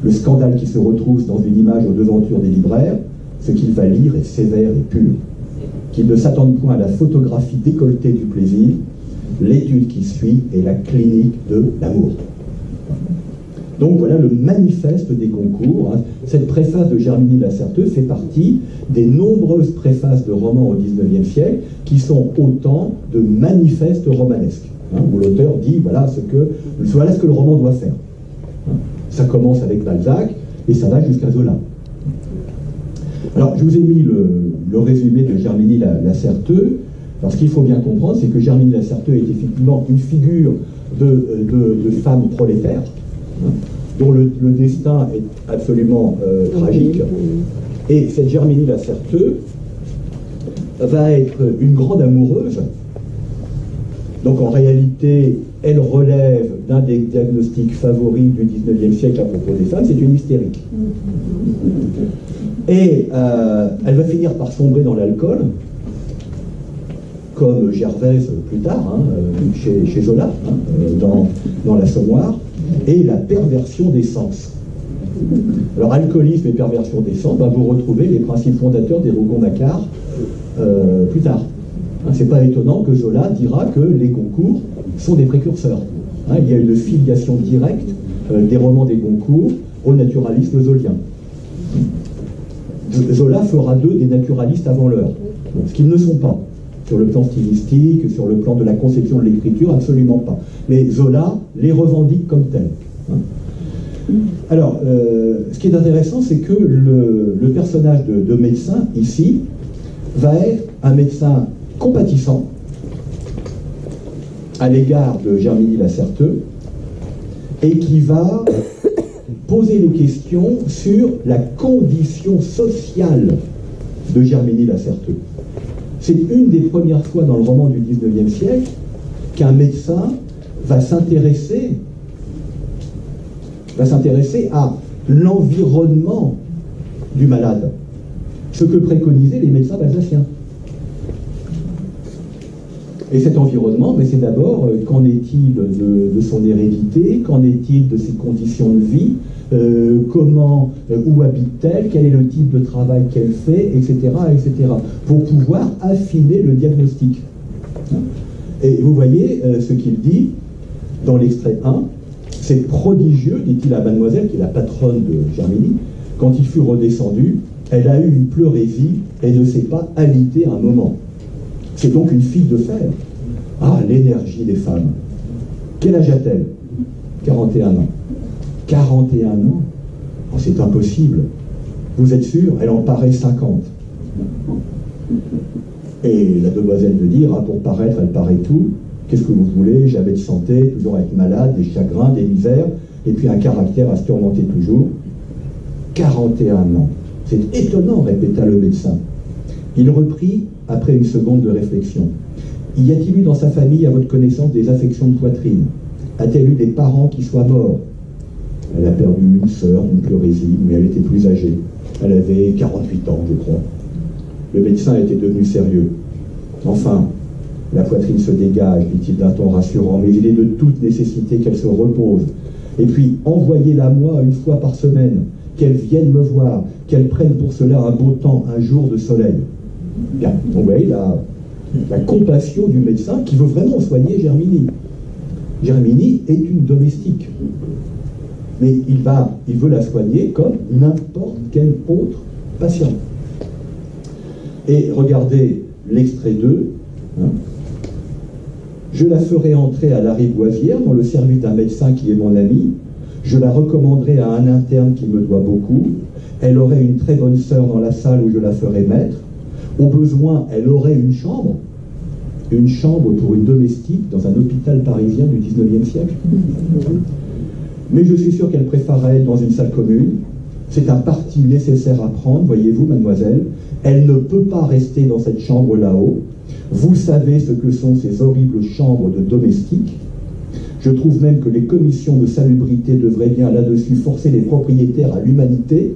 le scandale qui se retrouve dans une image aux devantures des libraires. Ce qu'il va lire est sévère et pur. Qu'il ne s'attende point à la photographie décolletée du plaisir, l'étude qui suit est la clinique de l'amour. Donc voilà le manifeste des Goncourt. Hein. Cette préface de Germigny Lacerteux fait partie des nombreuses préfaces de romans au XIXe siècle qui sont autant de manifestes romanesques, hein, où l'auteur dit voilà ce que le roman doit faire. Hein. Ça commence avec Balzac et ça va jusqu'à Zola. Alors je vous ai mis le résumé de Germigny Lacerteux. Alors ce qu'il faut bien comprendre, c'est que Germigny Lacerteux est effectivement une figure de femme prolétaire, hein, dont le destin est absolument tragique. Et cette Germigny Lacerteux va être une grande amoureuse. Donc en réalité, elle relève d'un des diagnostics favoris du XIXe siècle à propos des femmes, c'est une hystérique. Et elle va finir par sombrer dans l'alcool, comme Gervaise plus tard, hein, chez Zola, hein, dans l'Assommoir, et la perversion des sens. Alors, alcoolisme et perversion des sens, vous retrouvez les principes fondateurs des Rougon-Macquart plus tard. Hein, c'est pas étonnant que Zola dira que les Goncourt sont des précurseurs. Hein, il y a une filiation directe des romans des Goncourt au naturalisme zolien. Zola fera d'eux des naturalistes avant l'heure, ce qu'ils ne sont pas. Sur le plan stylistique, sur le plan de la conception de l'écriture, absolument pas. Mais Zola les revendique comme tels. Hein. Alors, ce qui est intéressant, c'est que le personnage de médecin, ici, va être un médecin compatissant à l'égard de Germigny Lacerteux et qui va poser les questions sur la condition sociale de Germigny Lacerteux. C'est une des premières fois dans le roman du XIXe siècle qu'un médecin va s'intéresser à l'environnement du malade, ce que préconisaient les médecins alsaciens. Et cet environnement, mais c'est d'abord, qu'en est-il de son hérédité, qu'en est-il de ses conditions de vie, où habite-t-elle, quel est le type de travail qu'elle fait, etc., pour pouvoir affiner le diagnostic. Et vous voyez ce qu'il dit dans l'extrait 1, c'est prodigieux, dit-il à Mademoiselle, qui est la patronne de Germigny, quand il fut redescendu, elle a eu une pleurésie et ne s'est pas alitée un moment. C'est donc une fille de fer. Ah, l'énergie des femmes. Quel âge a-t-elle? 41 ans. 41 ans? Oh, c'est impossible. Vous êtes sûr? Elle en paraît 50. Et la demoiselle de dire, ah, pour paraître, elle paraît tout. Qu'est-ce que vous voulez? Jamais de santé, toujours être malade, des chagrins, des misères, et puis un caractère à se tourmenter toujours. 41 ans. C'est étonnant, répéta le médecin. Il reprit après une seconde de réflexion. Y a-t-il eu dans sa famille, à votre connaissance, des affections de poitrine? A-t-elle eu des parents qui soient morts? Elle a perdu une sœur d'une pleurésie, mais elle était plus âgée. Elle avait 48 ans, je crois. Le médecin était devenu sérieux. Enfin, La poitrine se dégage, dit-il d'un ton rassurant, mais il est de toute nécessité qu'elle se repose. Et puis, envoyez-la moi une fois par semaine, qu'elle vienne me voir, qu'elle prenne pour cela un beau temps, un jour de soleil. Bien, donc vous voyez la compassion du médecin qui veut vraiment soigner Germinie. Germinie est une domestique. Mais il veut la soigner comme n'importe quel autre patient. Et regardez l'extrait 2. Je la ferai entrer à la Riboisière dans le service d'un médecin qui est mon ami. Je la recommanderai à un interne qui me doit beaucoup. Elle aurait une très bonne sœur dans la salle où je la ferai mettre. Au besoin, elle aurait une chambre pour une domestique dans un hôpital parisien du 19e siècle. Mais je suis sûr qu'elle préférerait être dans une salle commune. C'est un parti nécessaire à prendre, voyez-vous, mademoiselle. Elle ne peut pas rester dans cette chambre là-haut. Vous savez ce que sont ces horribles chambres de domestiques. Je trouve même que les commissions de salubrité devraient bien là-dessus forcer les propriétaires à l'humanité.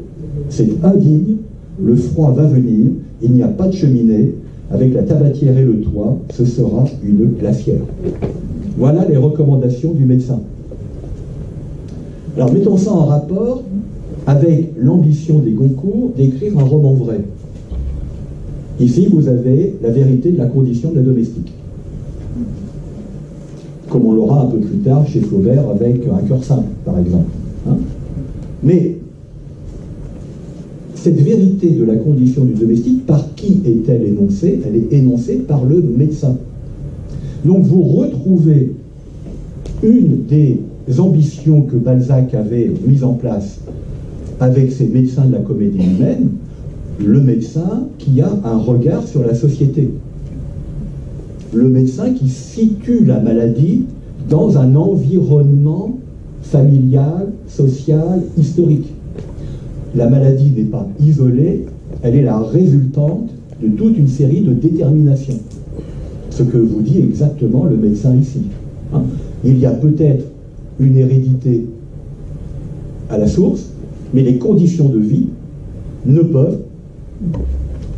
C'est indigne, le froid va venir, il n'y a pas de cheminée, avec la tabatière et le toit, ce sera une glacière. Voilà les recommandations du médecin. Alors mettons ça en rapport avec l'ambition des Goncourt d'écrire un roman vrai. Ici, vous avez la vérité de la condition de la domestique. Comme on l'aura un peu plus tard chez Flaubert avec Un cœur simple, par exemple. Mais cette vérité de la condition du domestique, par qui est-elle énoncée? Elle est énoncée par le médecin. Donc vous retrouvez une des ambitions que Balzac avait mises en place avec ses médecins de la comédie humaine, le médecin qui a un regard sur la société. Le médecin qui situe la maladie dans un environnement familial, social, historique. La maladie n'est pas isolée, elle est la résultante de toute une série de déterminations. Ce que vous dit exactement le médecin ici. Il y a peut-être une hérédité à la source, mais les conditions de vie ne peuvent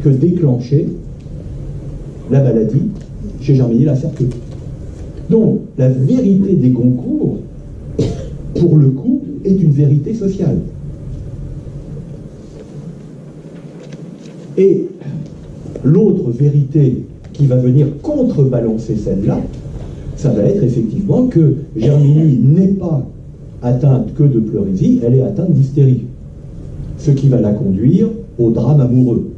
que déclencher la maladie chez Germinie la Certeux. Donc, la vérité des Goncourt, pour le coup, est une vérité sociale. Et l'autre vérité qui va venir contrebalancer celle-là, ça va être effectivement que Germinie n'est pas atteinte que de pleurésie, elle est atteinte d'hystérie. Ce qui va la conduire au drame amoureux.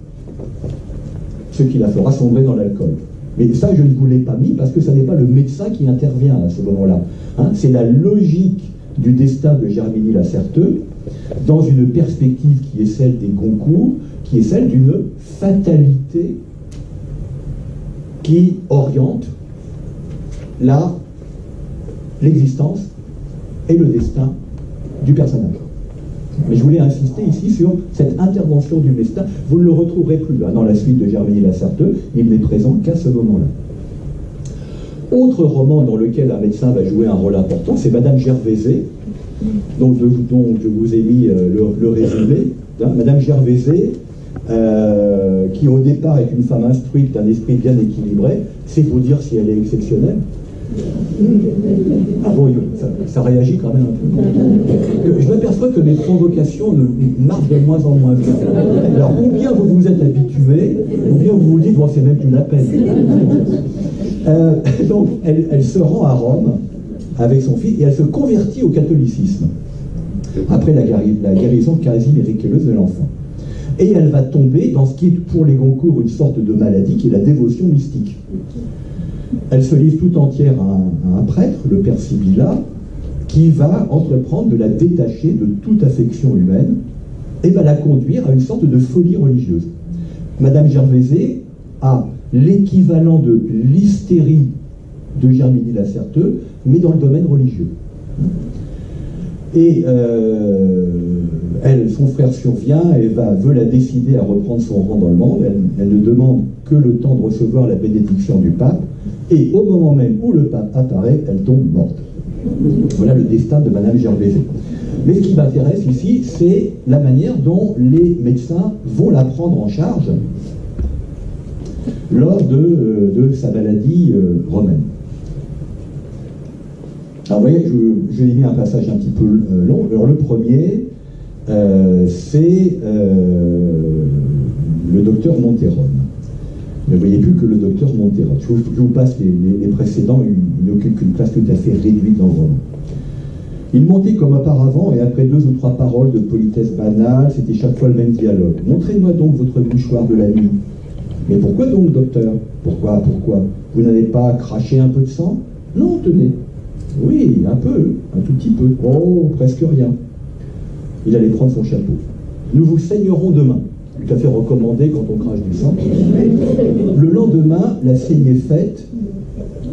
Ce qui la fera sombrer dans l'alcool. Mais ça, je ne vous l'ai pas mis parce que ce n'est pas le médecin qui intervient à ce moment-là. C'est la logique du destin de Germinie la Certeux dans une perspective qui est celle des Goncourt, qui est celle d'une fatalité qui oriente l'existence et le destin du personnage. Mais je voulais insister ici sur cette intervention du médecin. Vous ne le retrouverez plus dans la suite de Germinie la Certeux, il n'est présent qu'à ce moment-là. Autre roman dans lequel un médecin va jouer un rôle important, c'est Madame Gervaisais, dont je vous ai mis le résumé. Madame Gervaisais, qui au départ est une femme instruite, d'un esprit bien équilibré, c'est pour dire si elle est exceptionnelle. Ah bon, ça réagit quand même un peu. Je m'aperçois que mes provocations marchent de moins en moins bien. Alors, ou bien vous vous êtes habitué, ou bien vous vous dites, bon, c'est même plus la peine. Donc, elle se rend à Rome avec son fils et elle se convertit au catholicisme après la guérison quasi miraculeuse de l'enfant. Et elle va tomber dans ce qui est pour les Goncourt une sorte de maladie qui est la dévotion mystique. Elle se livre tout entière à un prêtre, le père Sibylla, qui va entreprendre de la détacher de toute affection humaine et va la conduire à une sorte de folie religieuse. Madame Gervaisais a l'équivalent de l'hystérie de Germinie la Certeux, mais dans le domaine religieux. Et son frère survient et veut la décider à reprendre son rang dans le monde. Elle ne demande que le temps de recevoir la bénédiction du pape. Et au moment même où le pape apparaît, elle tombe morte. Voilà le destin de Madame Gervaisais. Mais ce qui m'intéresse ici, c'est la manière dont les médecins vont la prendre en charge. lors de sa maladie romaine. Alors vous voyez, je l'ai mis un passage un petit peu long. Alors le premier, c'est le docteur Monterone. Ne voyez plus que le docteur Monterone. Je vous passe les précédents, il n'occupe qu'une place tout à fait réduite dans le roman. Il montait comme auparavant, et après 2 ou 3 paroles de politesse banale, c'était chaque fois le même dialogue. « Montrez-moi donc votre mouchoir de la nuit. »« Mais pourquoi donc, docteur ? » ?»« Pourquoi ? Vous n'avez pas craché un peu de sang ? » ?»« Non, tenez. »« Oui, un peu, un tout petit peu. »« Oh, presque rien. » Il allait prendre son chapeau. « Nous vous saignerons demain. » Tout à fait recommandé quand on crache du sang. Le lendemain, la saignée faite,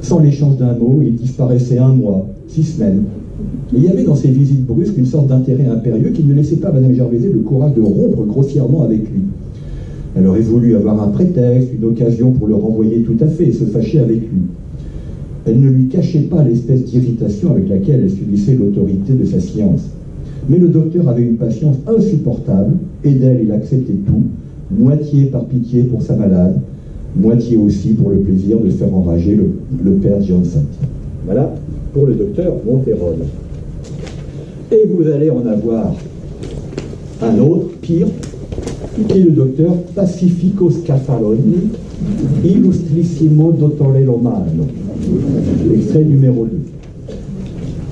sans l'échange d'un mot, il disparaissait 1 mois, 6 semaines. Mais il y avait dans ces visites brusques une sorte d'intérêt impérieux qui ne laissait pas Madame Gervaisais le courage de rompre grossièrement avec lui. Elle aurait voulu avoir un prétexte, une occasion pour le renvoyer tout à fait et se fâcher avec lui. Elle ne lui cachait pas l'espèce d'irritation avec laquelle elle subissait l'autorité de sa science. Mais le docteur avait une patience insupportable, et d'elle il acceptait tout, moitié par pitié pour sa malade, moitié aussi pour le plaisir de faire enrager le père Johnson. Voilà pour le docteur Monterone. Et vous allez en avoir un autre, pire, qui est le docteur Pacifico Scaffaroni, Illustrissimo Dottore Romano. Extrait numéro 2.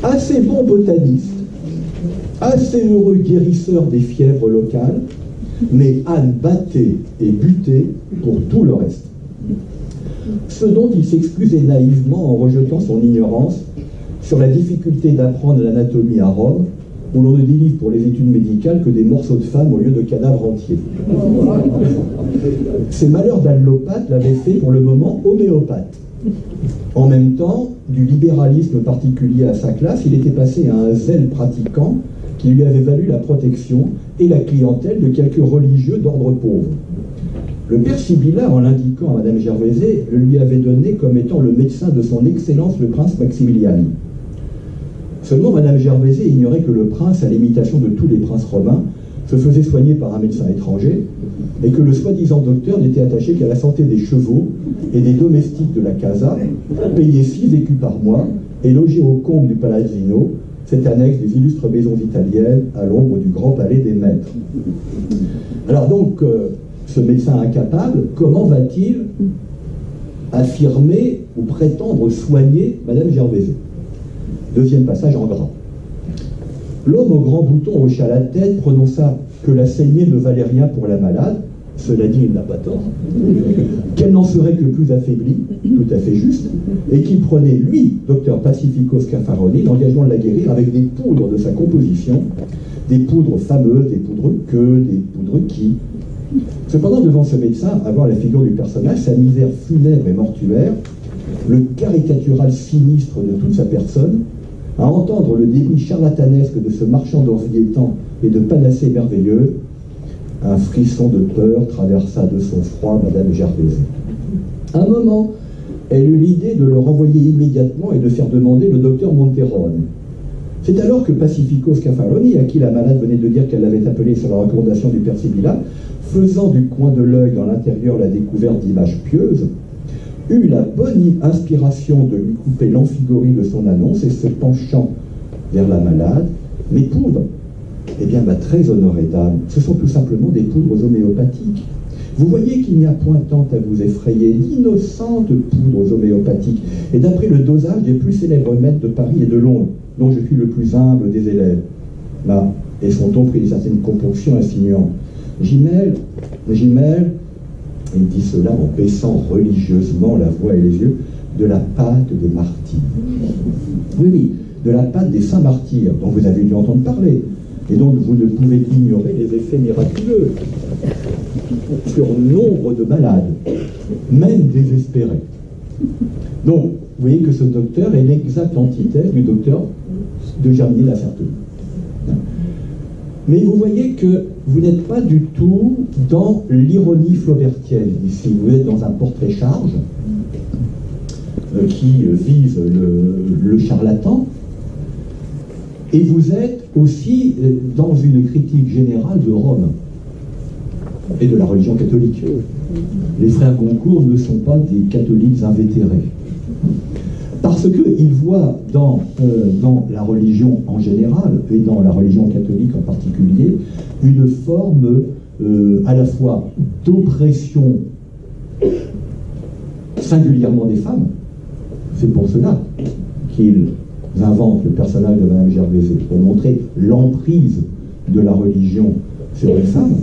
Assez bon botaniste, assez heureux guérisseur des fièvres locales, mais âne batté et buté pour tout le reste. Ce dont il s'excusait naïvement en rejetant son ignorance sur la difficulté d'apprendre l'anatomie à Rome, où l'on ne délivre pour les études médicales que des morceaux de femmes au lieu de cadavres entiers. Ces malheurs d'allopathe l'avaient fait pour le moment homéopathe. En même temps, du libéralisme particulier à sa classe, il était passé à un zèle pratiquant qui lui avait valu la protection et la clientèle de quelques religieux d'ordre pauvre. Le père Sibylla, en l'indiquant à Madame Gervaisais, le lui avait donné comme étant le médecin de son Excellence le prince Maximilien. Seulement Madame Gervaisais ignorait que le prince, à l'imitation de tous les princes romains, se faisait soigner par un médecin étranger, et que le soi-disant docteur n'était attaché qu'à la santé des chevaux et des domestiques de la casa, payé 6 écus par mois et logé au comble du Palazzino, cette annexe des illustres maisons italiennes à l'ombre du grand palais des maîtres. Alors donc, ce médecin incapable, comment va-t-il affirmer ou prétendre soigner Madame Gervaisais? Deuxième passage en gras. L'homme au grand bouton hocha la tête, prononça que la saignée ne valait rien pour la malade, cela dit, il n'a pas tort, qu'elle n'en serait que plus affaiblie, tout à fait juste, et qu'il prenait, lui, docteur Pacifico Scaffaroni, l'engagement de la guérir avec des poudres de sa composition, des poudres fameuses, des poudres que, des poudres qui. Cependant, devant ce médecin, à voir la figure du personnage, sa misère funèbre et mortuaire, le caricatural sinistre de toute sa personne, à entendre le débris charlatanesque de ce marchand d'orviétans et de panacées merveilleux, un frisson de peur traversa de son froid Madame Gervaisais. Un moment, elle eut l'idée de le renvoyer immédiatement et de faire demander le docteur Monterone. C'est alors que Pacifico Scaffaroni, à qui la malade venait de dire qu'elle l'avait appelé sur la recommandation du père Sibylla, faisant du coin de l'œil dans l'intérieur la découverte d'images pieuses, eut la bonne inspiration de lui couper l'amphigorie de son annonce et se penchant vers la malade, « Mes poudres, eh bien, ma très honorée dame, ce sont tout simplement des poudres homéopathiques. Vous voyez qu'il n'y a point tant à vous effrayer, d'innocentes poudres homéopathiques, et d'après le dosage des plus célèbres maîtres de Paris et de Londres, dont je suis le plus humble des élèves. » Là, et son ton prit une certaine componction, insinuant « J'y mêle, il dit cela en baissant religieusement la voix et les yeux, de la pâte des martyrs. Oui, de la pâte des saints martyrs, dont vous avez dû entendre parler, et dont vous ne pouvez ignorer les effets miraculeux sur nombre de malades, même désespérés. Donc, vous voyez que ce docteur est l'exacte antithèse du docteur de Germier la Certeux. Mais vous voyez que vous n'êtes pas du tout dans l'ironie flaubertienne ici. Vous êtes dans un portrait-charge qui vise le charlatan, et vous êtes aussi dans une critique générale de Rome. et de la religion catholique. Les frères Goncourt ne sont pas des catholiques invétérés. Parce qu'ils voient dans la religion en général, et dans la religion catholique en particulier, une forme à la fois d'oppression singulièrement des femmes. C'est pour cela qu'ils inventent le personnage de Madame Gervaisais, pour montrer l'emprise de la religion sur les femmes,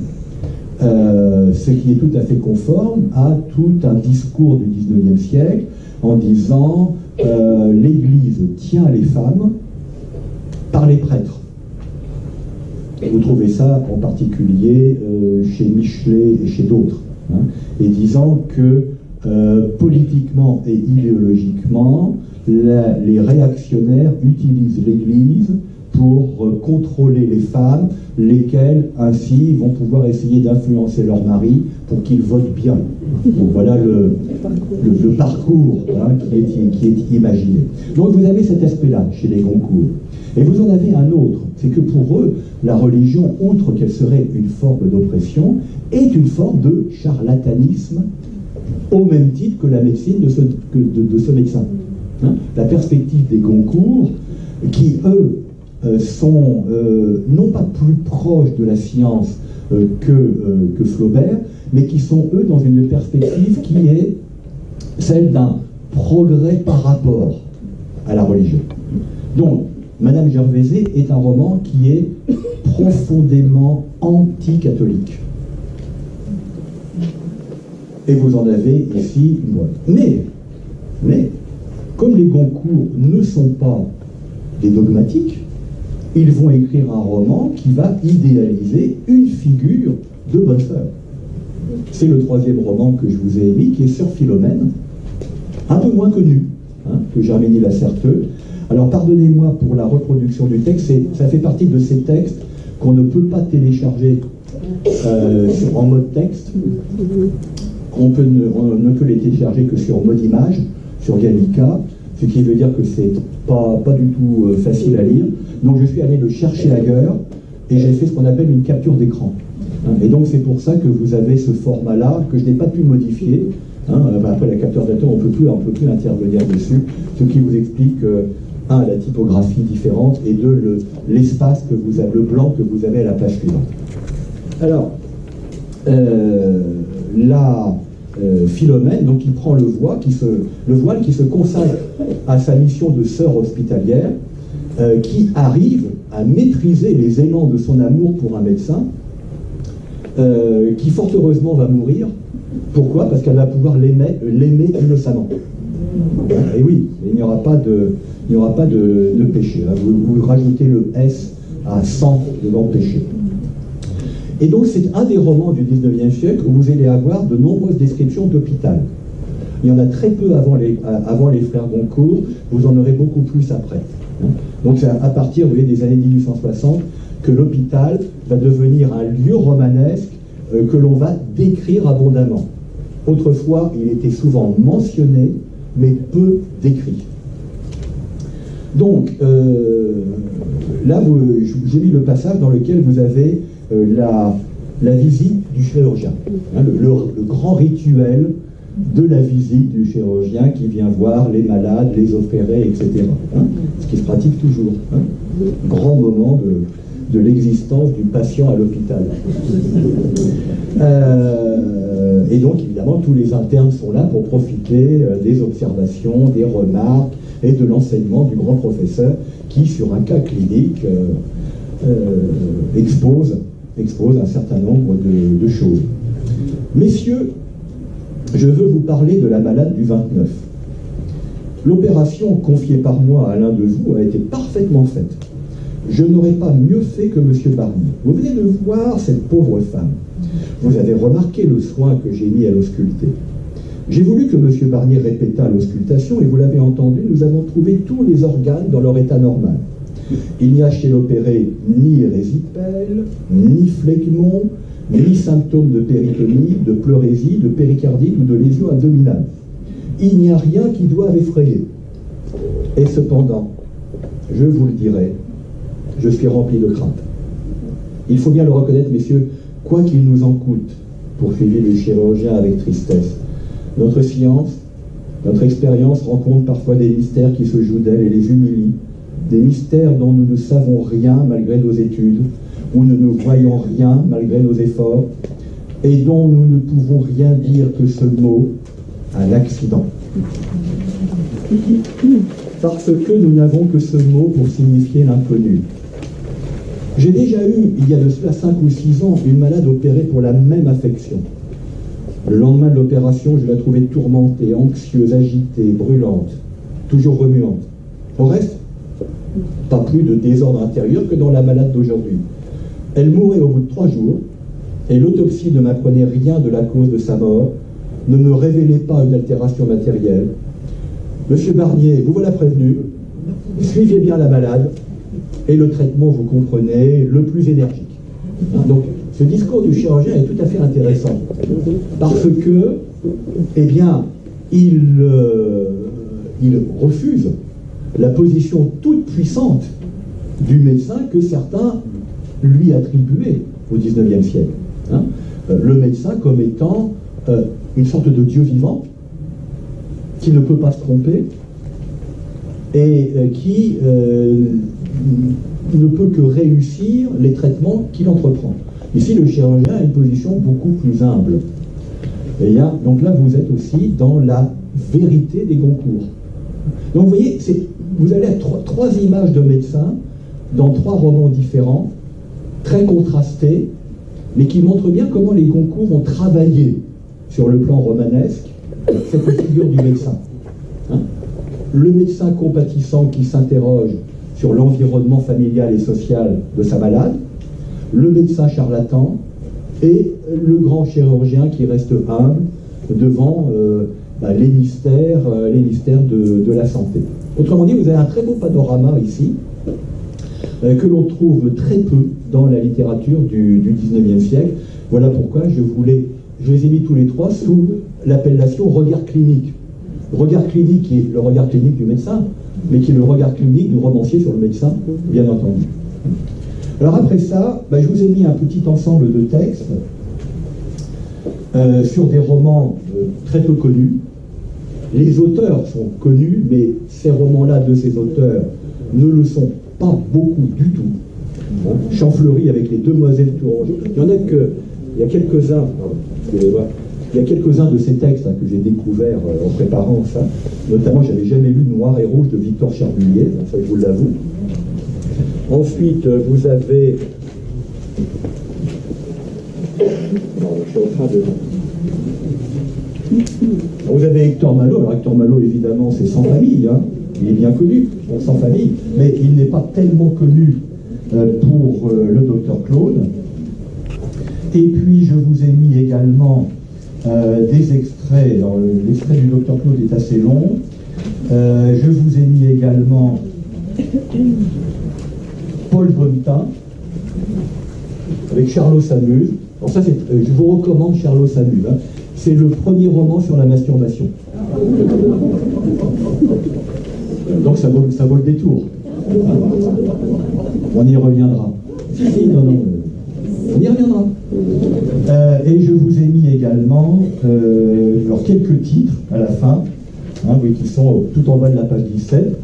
ce qui est tout à fait conforme à tout un discours du XIXe siècle en disant l'Église tient les femmes par les prêtres. Vous trouvez ça en particulier chez Michelet et chez d'autres, hein, et disant que politiquement et idéologiquement, les réactionnaires utilisent l'Église pour contrôler les femmes, lesquelles ainsi vont pouvoir essayer d'influencer leur mari pour qu'ils votent bien. Donc voilà le parcours, hein, qui est imaginé. Donc vous avez cet aspect-là chez les Goncourt. Et vous en avez un autre, c'est que pour eux, la religion, outre qu'elle serait une forme d'oppression, est une forme de charlatanisme, au même titre que la médecine de ce médecin. Hein, la perspective des Goncourt, qui eux sont non pas plus proches de la science que Flaubert, mais qui sont eux dans une perspective qui est celle d'un progrès par rapport à la religion. Donc, Madame Gervaisais est un roman qui est profondément anti-catholique. Et vous en avez ici une boîte. Mais, comme les Goncourt ne sont pas des dogmatiques, ils vont écrire un roman qui va idéaliser une figure de bonne sœur. C'est le troisième roman que je vous ai émis, qui est Sœur Philomène, un peu moins connu, hein, que Germénie Lacerteux. Alors pardonnez-moi pour la reproduction du texte, ça fait partie de ces textes qu'on ne peut pas télécharger en mode texte. On ne peut les télécharger que sur mode image, sur Gallica, ce qui veut dire que c'est pas du tout facile à lire. Donc je suis allé le chercher ailleurs et j'ai fait ce qu'on appelle une capture d'écran. Et donc c'est pour ça que vous avez ce format-là que je n'ai pas pu modifier. Après la capture d'écran, on ne peut plus intervenir dessus, ce qui vous explique un, la typographie différente, et deux, l'espace que vous avez, le blanc que vous avez à la page suivante. Alors, Philomène, donc il prend le voile qui se consacre à sa mission de sœur hospitalière, qui arrive à maîtriser les élans de son amour pour un médecin, qui fort heureusement va mourir. Pourquoi? Parce qu'elle va pouvoir l'aimer innocemment. Et oui, il n'y aura pas de péché. Vous rajoutez le S à 100 devant péché. Et donc c'est un des romans du 19e siècle où vous allez avoir de nombreuses descriptions d'hôpital. Il y en a très peu avant les frères Goncourt, vous en aurez beaucoup plus après. Donc c'est à partir, vous voyez, des années 1860 que l'hôpital va devenir un lieu romanesque que l'on va décrire abondamment. Autrefois, il était souvent mentionné, mais peu décrit. Donc, là, j'ai mis le passage dans lequel vous avez la visite du chirurgien, hein, le grand rituel de la visite du chirurgien qui vient voir les malades, les opérer, etc. Hein, ce qui se pratique toujours. Hein, grand moment de l'existence du patient à l'hôpital. Et donc, évidemment, tous les internes sont là pour profiter des observations, des remarques et de l'enseignement du grand professeur qui, sur un cas clinique, expose un certain nombre de choses. Messieurs, je veux vous parler de la malade du 29. L'opération confiée par moi à l'un de vous a été parfaitement faite. Je n'aurais pas mieux fait que M. Barnier. Vous venez de voir cette pauvre femme. Vous avez remarqué le soin que j'ai mis à l'ausculter. J'ai voulu que M. Barnier répétât l'auscultation et vous l'avez entendu, nous avons trouvé tous les organes dans leur état normal. Il n'y a chez l'opéré ni érésipèle, ni phlegmon, ni symptômes de péritonite, de pleurésie, de péricardite ou de lésion abdominale. Il n'y a rien qui doive effrayer. Et cependant, je vous le dirai, je suis rempli de crainte. Il faut bien le reconnaître, messieurs, quoi qu'il nous en coûte, poursuivit le chirurgien avec tristesse. Notre science, notre expérience rencontre parfois des mystères qui se jouent d'elle et les humilient, des mystères dont nous ne savons rien malgré nos études, où nous ne voyons rien malgré nos efforts, et dont nous ne pouvons rien dire que ce mot, un accident. Parce que nous n'avons que ce mot pour signifier l'inconnu. J'ai déjà eu, il y a de cela 5 ou 6 ans, une malade opérée pour la même affection. Le lendemain de l'opération, je la trouvais tourmentée, anxieuse, agitée, brûlante, toujours remuante. Au reste, pas plus de désordre intérieur que dans la malade d'aujourd'hui. Elle mourait au bout de 3 jours, et l'autopsie ne m'apprenait rien de la cause de sa mort, ne me révélait pas une altération matérielle. Monsieur Barnier, vous voilà prévenu, suivez bien la malade, et le traitement, vous comprenez, le plus énergique. Donc, ce discours du chirurgien est tout à fait intéressant, parce que, eh bien, il refuse la position toute puissante du médecin que certains lui attribuaient au XIXe siècle. Le médecin comme étant une sorte de Dieu vivant qui ne peut pas se tromper et qui ne peut que réussir les traitements qu'il entreprend. Ici, le chirurgien a une position beaucoup plus humble. Et donc là, vous êtes aussi dans la vérité des Goncourt. Donc vous voyez, vous avez 3 images de médecins dans 3 romans différents, très contrastés, mais qui montrent bien comment les Goncourt ont travaillé sur le plan romanesque cette figure du médecin. Le médecin compatissant qui s'interroge sur l'environnement familial et social de sa malade, le médecin charlatan et le grand chirurgien qui reste humble devant les mystères de la santé. Autrement dit, vous avez un très beau panorama ici, que l'on trouve très peu dans la littérature du XIXe siècle. Voilà pourquoi je les ai mis tous les 3 sous l'appellation regard clinique. Le regard clinique qui est le regard clinique du médecin, mais qui est le regard clinique du romancier sur le médecin, bien entendu. Alors après ça, je vous ai mis un petit ensemble de textes sur des romans très peu connus. Les auteurs sont connus, mais ces romans-là de ces auteurs ne le sont pas beaucoup du tout. Champfleury avec les Demoiselles Tourangeau. Il y a quelques-uns, excusez-moi, il y a quelques-uns de ces textes que j'ai découverts en préparant ça. Notamment, j'avais jamais lu Noir et Rouge de Victor Cherbuliez, ça je vous l'avoue. Ensuite, vous avez... je suis en train de... Vous avez Hector Malot. Alors Hector Malot, évidemment, c'est Sans famille, il est bien connu, Sans famille, mais il n'est pas tellement connu pour le docteur Claude. Et puis, je vous ai mis également des extraits. Alors, l'extrait du docteur Claude est assez long. Je vous ai mis également Paul Bonnetin avec Charlot s'amuse. Alors ça, je vous recommande Charlot s'amuse. C'est le premier roman sur la masturbation. Donc ça vaut le détour. On y reviendra. Si, non, on y reviendra. Et je vous ai mis également quelques titres à la fin, qui sont tout en bas de la page 17,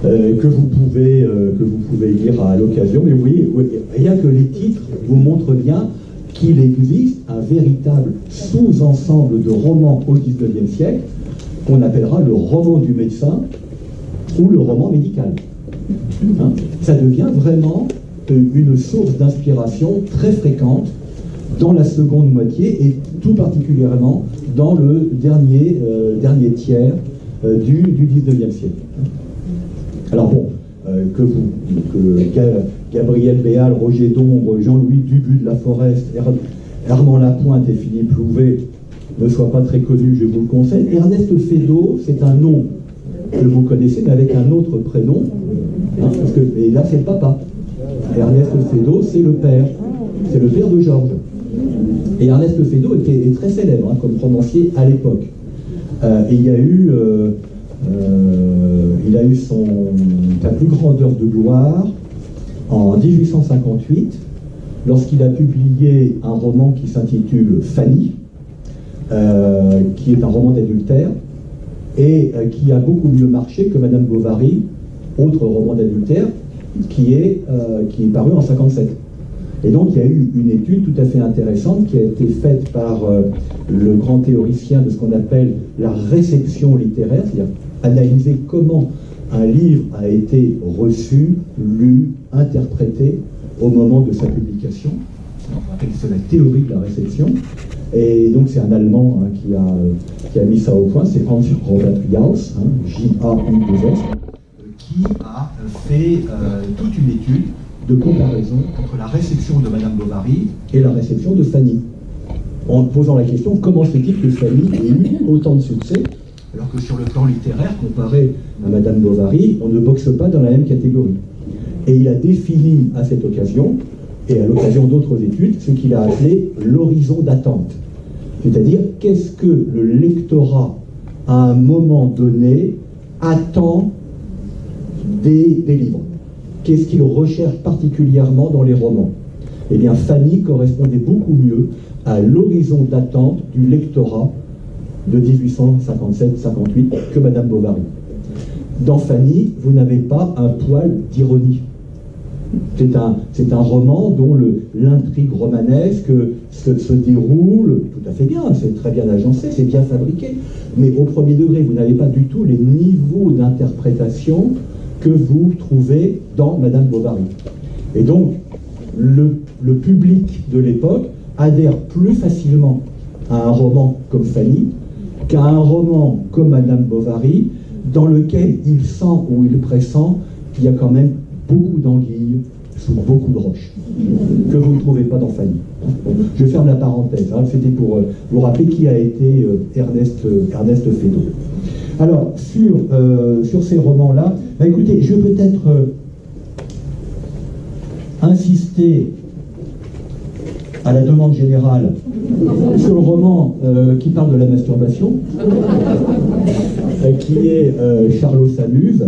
que vous pouvez lire à l'occasion. Mais vous voyez, rien que les titres vous montrent bien qu'il existe un véritable sous-ensemble de romans au XIXe siècle qu'on appellera le roman du médecin ou le roman médical. Ça devient vraiment une source d'inspiration très fréquente dans la seconde moitié et tout particulièrement dans le dernier tiers du XIXe siècle. Alors bon, que Gabriel Béal, Roger Dombre, Jean-Louis Dubu de la Forest, Herman Lapointe et Philippe Louvet ne soient pas très connus, je vous le conseille. Ernest Feydeau, c'est un nom que vous connaissez, mais avec un autre prénom, et là c'est le papa. Ernest Feydeau, c'est le père de Georges. Et Ernest Feydeau est très célèbre comme romancier à l'époque. Et il a eu sa plus grande heure de gloire en 1858, lorsqu'il a publié un roman qui s'intitule Fanny, qui est un roman d'adultère, et qui a beaucoup mieux marché que Madame Bovary, autre roman d'adultère, qui est paru en 1957. Et donc il y a eu une étude tout à fait intéressante qui a été faite par le grand théoricien de ce qu'on appelle la réception littéraire, c'est-à-dire analyser comment un livre a été reçu, lu, interprété au moment de sa publication. C'est la théorie de la réception. Et donc c'est un Allemand qui a mis ça au point, c'est Hans Robert Gauss, J-A-U-S, qui a fait toute une étude de comparaison entre la réception de Madame Bovary et la réception de Fanny, en posant la question comment se fait-il que Fanny ait eu autant de succès alors que sur le plan littéraire, comparé à Madame Bovary, on ne boxe pas dans la même catégorie. Et il a défini à cette occasion, et à l'occasion d'autres études, ce qu'il a appelé l'horizon d'attente. C'est-à-dire, qu'est-ce que le lectorat, à un moment donné, attend des livres? Qu'est-ce qu'il recherche particulièrement dans les romans? Eh bien, Fanny correspondait beaucoup mieux à l'horizon d'attente du lectorat de 1857-58 que Madame Bovary. Dans Fanny, vous n'avez pas un poil d'ironie. C'est un roman dont l'intrigue romanesque se déroule tout à fait bien, c'est très bien agencé, c'est bien fabriqué, mais au premier degré, vous n'avez pas du tout les niveaux d'interprétation que vous trouvez dans Madame Bovary. Et donc, le public de l'époque adhère plus facilement à un roman comme Fanny qu'à un roman comme Madame Bovary, dans lequel il sent ou il pressent qu'il y a quand même beaucoup d'anguilles sous beaucoup de roches, que vous ne trouvez pas dans Fanny. Je ferme la parenthèse, c'était pour vous rappeler qui a été Ernest Feydeau. Alors, sur ces romans-là, écoutez, je vais peut-être insister à la demande générale sur le roman qui parle de la masturbation, qui est Charlot s'amuse,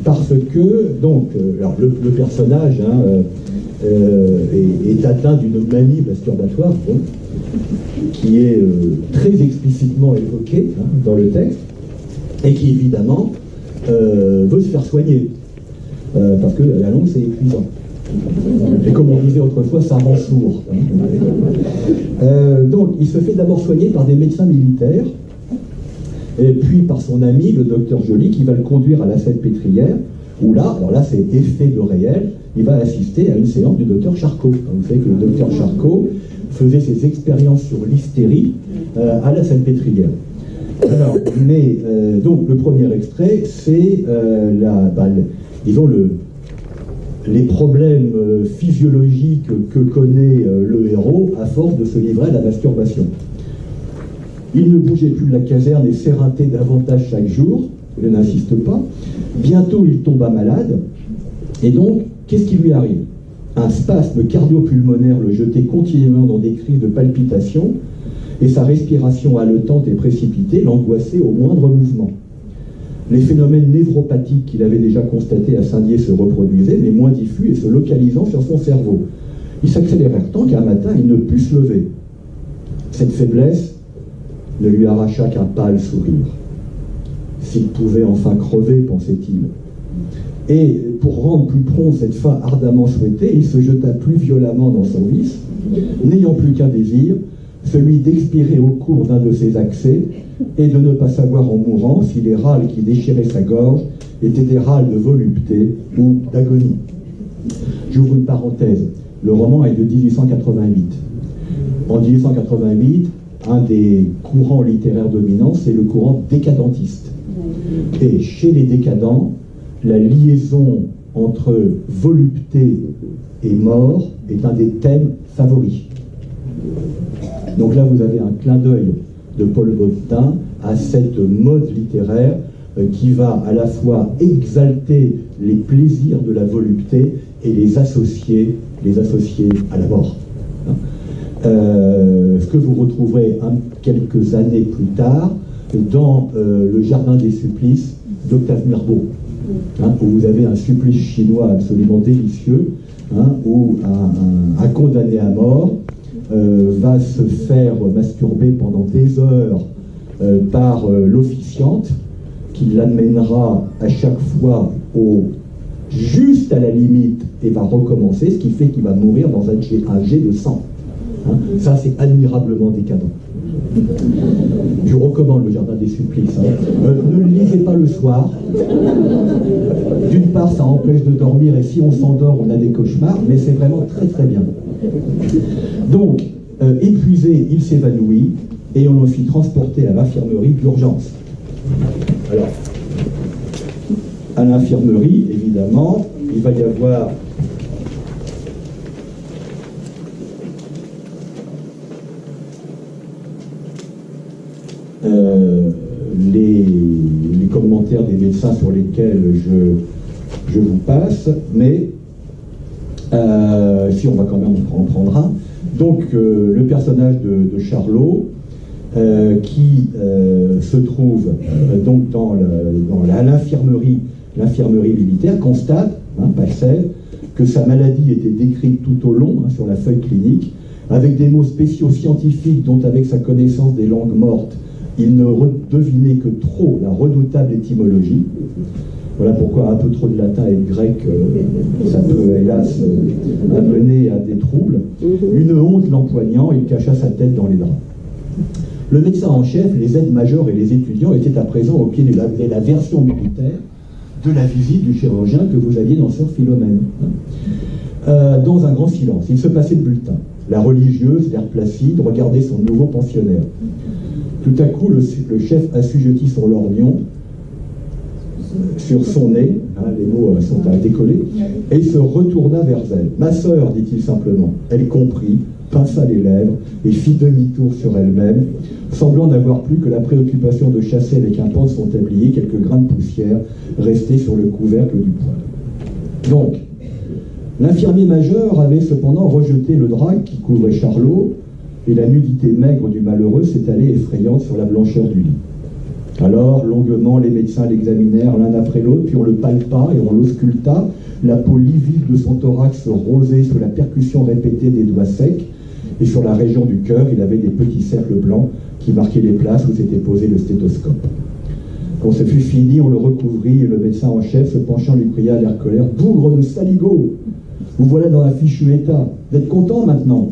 parce que donc alors, le personnage est atteint d'une manie masturbatoire qui est très explicitement évoquée dans le texte et qui évidemment veut se faire soigner parce que à la longue c'est épuisant. Et comme on disait autrefois, ça rend sourd. Donc, il se fait d'abord soigner par des médecins militaires, et puis par son ami, le docteur Joly, qui va le conduire à la Salpêtrière, où là, alors là, c'est effet de réel, il va assister à une séance du docteur Charcot. Vous savez que le docteur Charcot faisait ses expériences sur l'hystérie à la Salpêtrière. Alors, mais, donc, le premier extrait, c'est les problèmes physiologiques que connaît le héros à force de se livrer à la masturbation. Il ne bougeait plus de la caserne et s'éreintait davantage chaque jour, je n'insiste pas. Bientôt il tomba malade, et donc, qu'est-ce qui lui arrive? Un spasme cardio-pulmonaire le jetait continuellement dans des crises de palpitation, et sa respiration haletante et précipitée l'angoissait au moindre mouvement. Les phénomènes névropathiques qu'il avait déjà constatés à Saint-Dié se reproduisaient, mais moins diffus et se localisant sur son cerveau. Ils s'accélérèrent tant qu'un matin, il ne put se lever. Cette faiblesse ne lui arracha qu'un pâle sourire. S'il pouvait enfin crever, pensait-il. Et pour rendre plus prompt cette fin ardemment souhaitée, il se jeta plus violemment dans son vice, n'ayant plus qu'un désir, celui d'expirer au cours d'un de ses accès, et de ne pas savoir en mourant si les râles qui déchiraient sa gorge étaient des râles de volupté ou d'agonie. J'ouvre une parenthèse. Le roman est de 1888. En 1888, un des courants littéraires dominants, c'est le courant décadentiste. Et chez les décadents, la liaison entre volupté et mort est un des thèmes favoris. Donc là, vous avez un clin d'œil de Paul Bautin à cette mode littéraire qui va à la fois exalter les plaisirs de la volupté et les associer à la mort. Ce que vous retrouverez quelques années plus tard dans Le Jardin des Supplices d'Octave Mirbeau, où vous avez un supplice chinois absolument délicieux où un condamné à mort va se faire masturber pendant des heures par l'officiante, qui l'amènera à chaque fois juste à la limite et va recommencer, ce qui fait qu'il va mourir dans un jet de sang. Ça, c'est admirablement décadent. Je recommande le Jardin des Supplices. Ne le lisez pas le soir. D'une part, ça empêche de dormir, et si on s'endort, on a des cauchemars, mais c'est vraiment très très bien. Donc, épuisé, il s'évanouit, et on le fit transporter à l'infirmerie d'urgence. Alors, à l'infirmerie, évidemment, il va y avoir les commentaires des médecins sur lesquels je vous passe, mais si on va quand même en prendre un. Donc le personnage de Charlot, qui se trouve donc dans l'infirmerie militaire, constate, Pachel, que sa maladie était décrite tout au long sur la feuille clinique, avec des mots spéciaux scientifiques dont, avec sa connaissance des langues mortes, il ne devinait que trop la redoutable étymologie. Voilà pourquoi un peu trop de latin et de grec, ça peut hélas amener à des troubles. Une honte l'empoignant, il cacha sa tête dans les draps. Le médecin en chef, les aides-majors et les étudiants étaient à présent au pied de la version militaire de la visite du chirurgien que vous aviez dans Sœur Philomène. Dans un grand silence, il se passait de bulletin. La religieuse, l'air placide, regardait son nouveau pensionnaire. Tout à coup, le chef assujettit son lorgnon sur son nez, les mots sont à décoller, et se retourna vers elle. « Ma sœur, dit-il simplement. » Elle comprit, pinça les lèvres et fit demi-tour sur elle-même, semblant n'avoir plus que la préoccupation de chasser avec un pan de son tablier quelques grains de poussière restés sur le couvercle du poêle. Donc, l'infirmier majeur avait cependant rejeté le drap qui couvrait Charlot, et la nudité maigre du malheureux s'étalait effrayante sur la blancheur du lit. Alors, longuement, les médecins l'examinèrent l'un après l'autre, puis on le palpa et on l'ausculta, la peau livide de son thorax rosée sous la percussion répétée des doigts secs, et sur la région du cœur, il avait des petits cercles blancs qui marquaient les places où s'était posé le stéthoscope. Quand ce fut fini, on le recouvrit, et le médecin en chef, se penchant, lui cria à l'air colère « Bougre de saligo! Vous voilà dans un fichu état. Vous êtes content maintenant ?»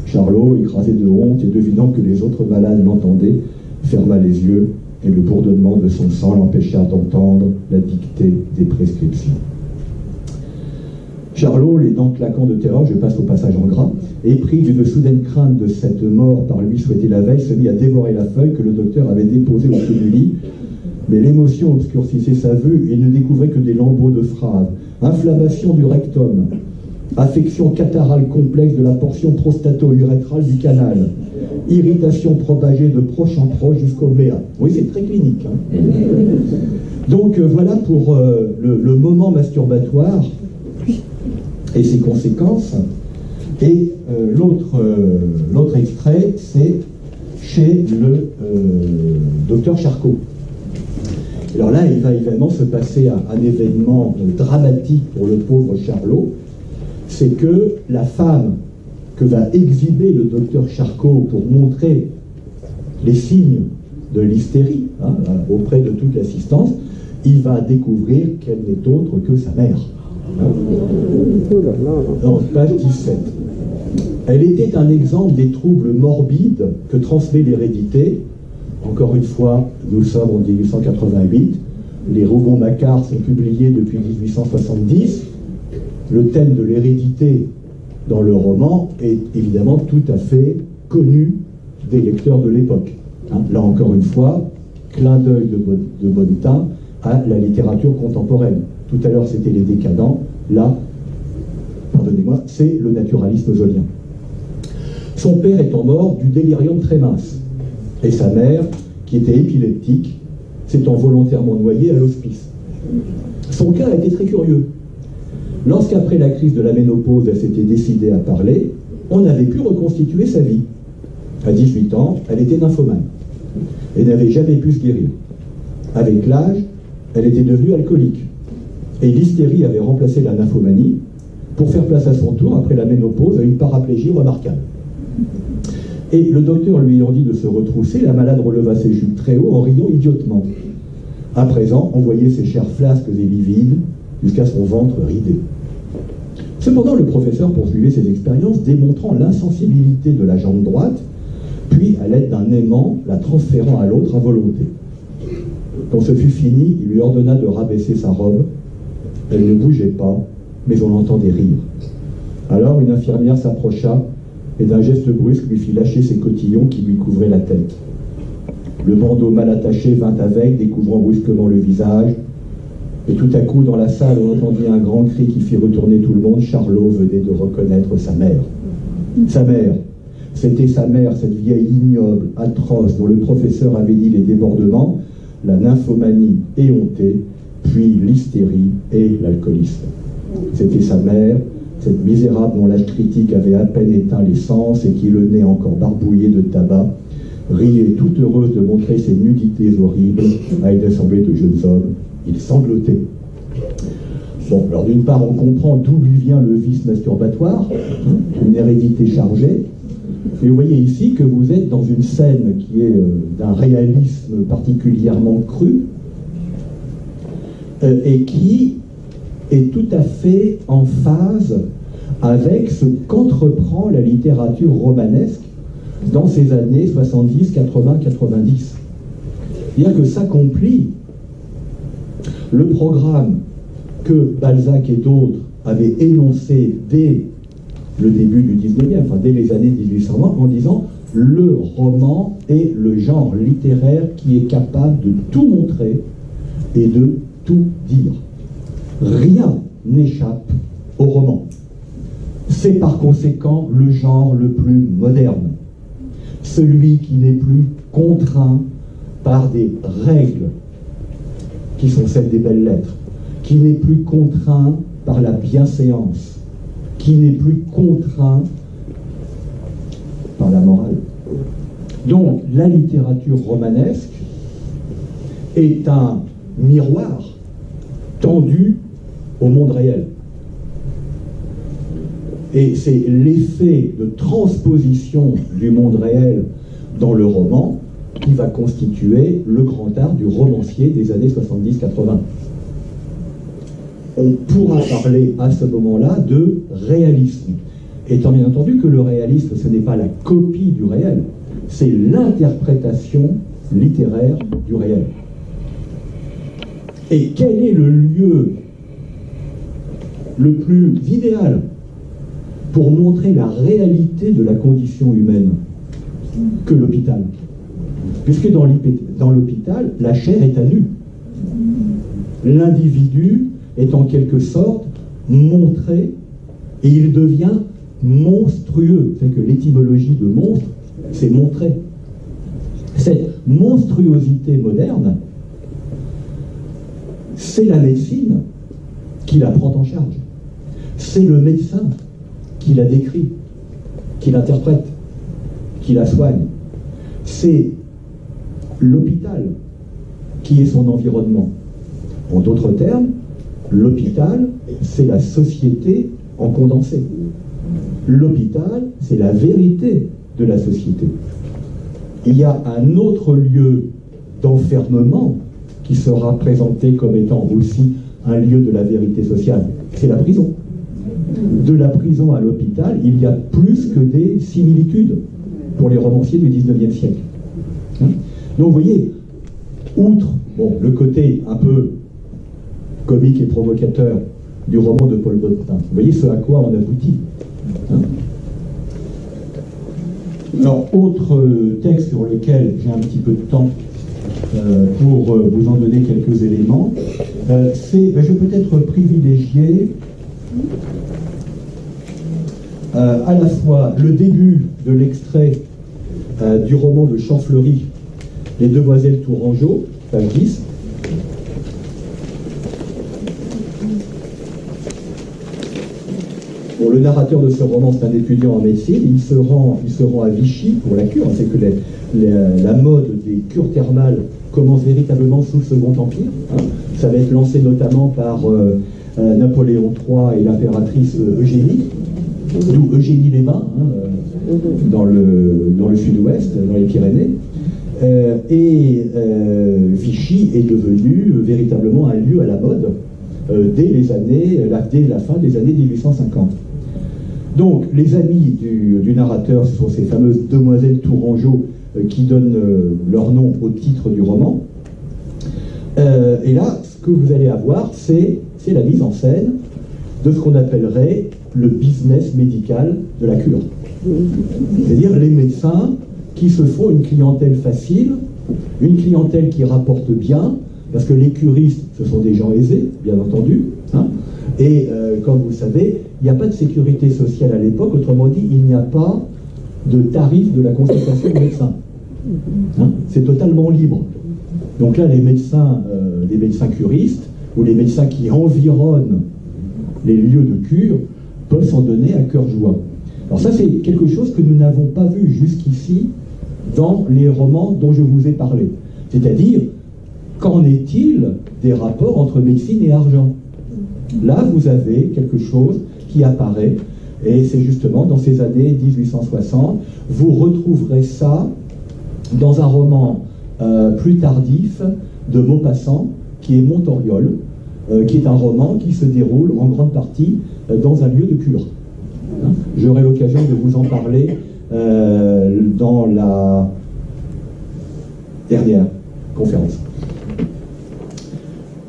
Charlot, écrasé de honte et devinant que les autres malades l'entendaient, ferma les yeux, et le bourdonnement de son sang l'empêcha d'entendre la dictée des prescriptions. Charlot, les dents claquant de terreur, je passe au passage en gras, épris d'une soudaine crainte de cette mort par lui souhaitée la veille, se mit à dévorer la feuille que le docteur avait déposée au pied du lit, mais l'émotion obscurcissait sa vue et il ne découvrait que des lambeaux de phrases. Inflammation du rectum, affection catarrhale complexe de la portion prostato-urétrale du canal, irritation propagée de proche en proche jusqu'au BA. Oui, c'est très clinique. Donc voilà pour le moment masturbatoire et ses conséquences. Et l'autre extrait, c'est chez le docteur Charcot. Alors là, il va évidemment se passer un événement dramatique pour le pauvre Charlot. C'est que la femme que va exhiber le docteur Charcot pour montrer les signes de l'hystérie auprès de toute l'assistance, il va découvrir qu'elle n'est autre que sa mère. Donc, page 17. Elle était un exemple des troubles morbides que transmet l'hérédité. Encore une fois, nous sommes en 1888. Les Rougon-Macquart sont publiés depuis 1870. Le thème de l'hérédité dans le roman est évidemment tout à fait connu des lecteurs de l'époque. Là encore une fois, clin d'œil de Bonnetin à la littérature contemporaine. Tout à l'heure c'était les décadents, là, pardonnez-moi, c'est le naturalisme zolien. Son père étant mort du délirium tremens, et sa mère, qui était épileptique, s'étant volontairement noyée à l'hospice. Son cas a été très curieux. Lorsqu'après la crise de la ménopause, elle s'était décidée à parler, on avait pu reconstituer sa vie. À 18 ans, elle était nymphomane et n'avait jamais pu se guérir. Avec l'âge, elle était devenue alcoolique. Et l'hystérie avait remplacé la nymphomanie, pour faire place à son tour, après la ménopause, à une paraplégie remarquable. Et le docteur lui ayant dit de se retrousser, la malade releva ses jupes très haut en riant idiotement. À présent, on voyait ses chairs flasques et livides jusqu'à son ventre ridé. Cependant, le professeur poursuivait ses expériences, démontrant l'insensibilité de la jambe droite, puis, à l'aide d'un aimant, la transférant à l'autre à volonté. Quand ce fut fini, il lui ordonna de rabaisser sa robe. Elle ne bougeait pas, mais on l'entendait rire. Alors, une infirmière s'approcha et d'un geste brusque lui fit lâcher ses cotillons qui lui couvraient la tête. Le bandeau mal attaché vint avec, découvrant brusquement le visage. Et tout à coup, dans la salle, on entendit un grand cri qui fit retourner tout le monde. Charlot venait de reconnaître sa mère. Sa mère, c'était sa mère, cette vieille ignoble, atroce, dont le professeur avait dit les débordements, la nymphomanie éhontée, puis l'hystérie et l'alcoolisme. C'était sa mère, cette misérable dont l'âge critique avait à peine éteint les sens et qui, le nez encore barbouillé de tabac, riait toute heureuse de montrer ses nudités horribles à une assemblée de jeunes hommes. Il sanglotait. Bon, alors d'une part, on comprend d'où lui vient le vice masturbatoire, une hérédité chargée. Et vous voyez ici que vous êtes dans une scène qui est d'un réalisme particulièrement cru et qui est tout à fait en phase avec ce qu'entreprend la littérature romanesque dans ces années 70, 80, 90. C'est-à-dire que s'accomplit le programme que Balzac et d'autres avaient énoncé dès le début du 19e, enfin dès les années 1820, en disant le roman est le genre littéraire qui est capable de tout montrer et de tout dire. Rien n'échappe au roman. C'est par conséquent le genre le plus moderne, celui qui n'est plus contraint par des règles qui sont celles des belles lettres, qui n'est plus contraint par la bienséance, qui n'est plus contraint par la morale. Donc la littérature romanesque est un miroir tendu au monde réel. Et c'est l'effet de transposition du monde réel dans le roman qui va constituer le grand art du romancier des années 70-80. On pourra parler à ce moment-là de réalisme, étant bien entendu que le réalisme, ce n'est pas la copie du réel, c'est l'interprétation littéraire du réel. Et quel est le lieu le plus idéal pour montrer la réalité de la condition humaine que l'hôpital? Puisque dans l'hôpital, la chair est à nu. L'individu est en quelque sorte montré et il devient monstrueux. C'est que l'étymologie de monstre, c'est montrer. Cette monstruosité moderne, c'est la médecine qui la prend en charge. C'est le médecin qui la décrit, qui l'interprète, qui la soigne. C'est l'hôpital qui est son environnement. En d'autres termes, l'hôpital, c'est la société en condensé. L'hôpital, c'est la vérité de la société. Il y a un autre lieu d'enfermement qui sera présenté comme étant aussi un lieu de la vérité sociale. C'est la prison. De la prison à l'hôpital, il y a plus que des similitudes pour les romanciers du 19e siècle. Donc vous voyez, outre le côté un peu comique et provocateur du roman de Paul Baudetin, vous voyez ce à quoi on aboutit. Alors, autre texte sur lequel j'ai un petit peu de temps pour vous en donner quelques éléments, je vais peut-être privilégier à la fois le début de l'extrait du roman de Champfleury, Les Demoiselles Tourangeau, page 10. Bon, le narrateur de ce roman, c'est un étudiant en médecine. Il se rend à Vichy pour la cure. C'est que la mode des cures thermales commence véritablement sous le Second Empire. Ça va être lancé notamment par Napoléon III et l'impératrice Eugénie, d'où Eugénie-les-Bains, dans le sud-ouest, dans les Pyrénées. Vichy est devenu véritablement un lieu à la mode dès la fin des années 1850. Donc, les amis du narrateur, ce sont ces fameuses demoiselles Tourangeau qui donnent leur nom au titre du roman. Et là, ce que vous allez avoir, c'est la mise en scène de ce qu'on appellerait le business médical de la cure. C'est-à-dire les médecins qui se font une clientèle facile, une clientèle qui rapporte bien, parce que les curistes, ce sont des gens aisés, bien entendu, hein, et comme vous le savez, il n'y a pas de sécurité sociale à l'époque, autrement dit, il n'y a pas de tarif de la consultation de médecin. Hein, c'est totalement libre. Donc là, les médecins curistes, ou les médecins qui environnent les lieux de cure, peuvent s'en donner à cœur joie. Alors ça, c'est quelque chose que nous n'avons pas vu jusqu'ici dans les romans dont je vous ai parlé. C'est-à-dire, qu'en est-il des rapports entre médecine et argent? Là, vous avez quelque chose qui apparaît, et c'est justement dans ces années 1860, vous retrouverez ça dans un roman plus tardif de Maupassant, qui est Montoriol, qui est un roman qui se déroule en grande partie dans un lieu de cure. Hein, j'aurai l'occasion de vous en parler dans la dernière conférence.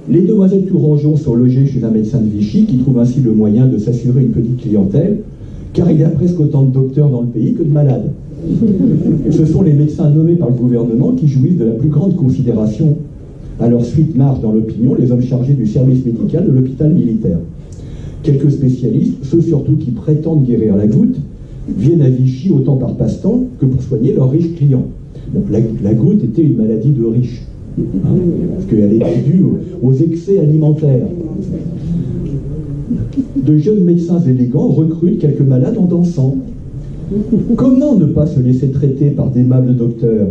Les demoiselles Tourangeau sont logées chez un médecin de Vichy qui trouve ainsi le moyen de s'assurer une petite clientèle, car il y a presque autant de docteurs dans le pays que de malades. Ce sont les médecins nommés par le gouvernement qui jouissent de la plus grande considération. À leur suite marchent dans l'opinion les hommes chargés du service médical de l'hôpital militaire. Quelques spécialistes, ceux surtout qui prétendent guérir la goutte, viennent à Vichy autant par passe-temps que pour soigner leurs riches clients. Donc, la goutte était une maladie de riches, hein, parce qu'elle était due aux excès alimentaires. De jeunes médecins élégants recrutent quelques malades en dansant. Comment ne pas se laisser traiter par d'aimables docteurs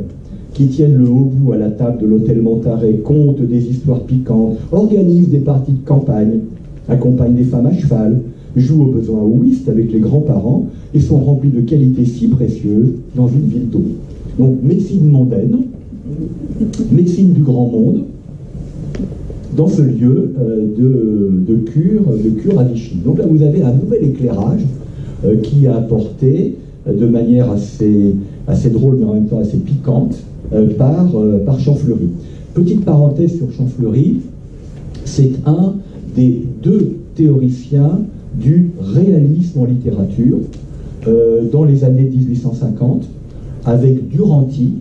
qui tiennent le haut bout à la table de l'hôtel Montaret, content des histoires piquantes, organisent des parties de campagne, accompagnent des femmes à cheval, jouent au besoin au whist avec les grands-parents et sont remplis de qualités si précieuses dans une ville d'eau. Donc, médecine mondaine, médecine du grand monde, dans ce lieu de cure à Vichy. Donc là, vous avez un nouvel éclairage qui est apporté de manière assez drôle, mais en même temps assez piquante, par Champfleury. Petite parenthèse sur Champfleury, c'est un des deux théoriciens du réalisme en littérature dans les années 1850, avec Duranty.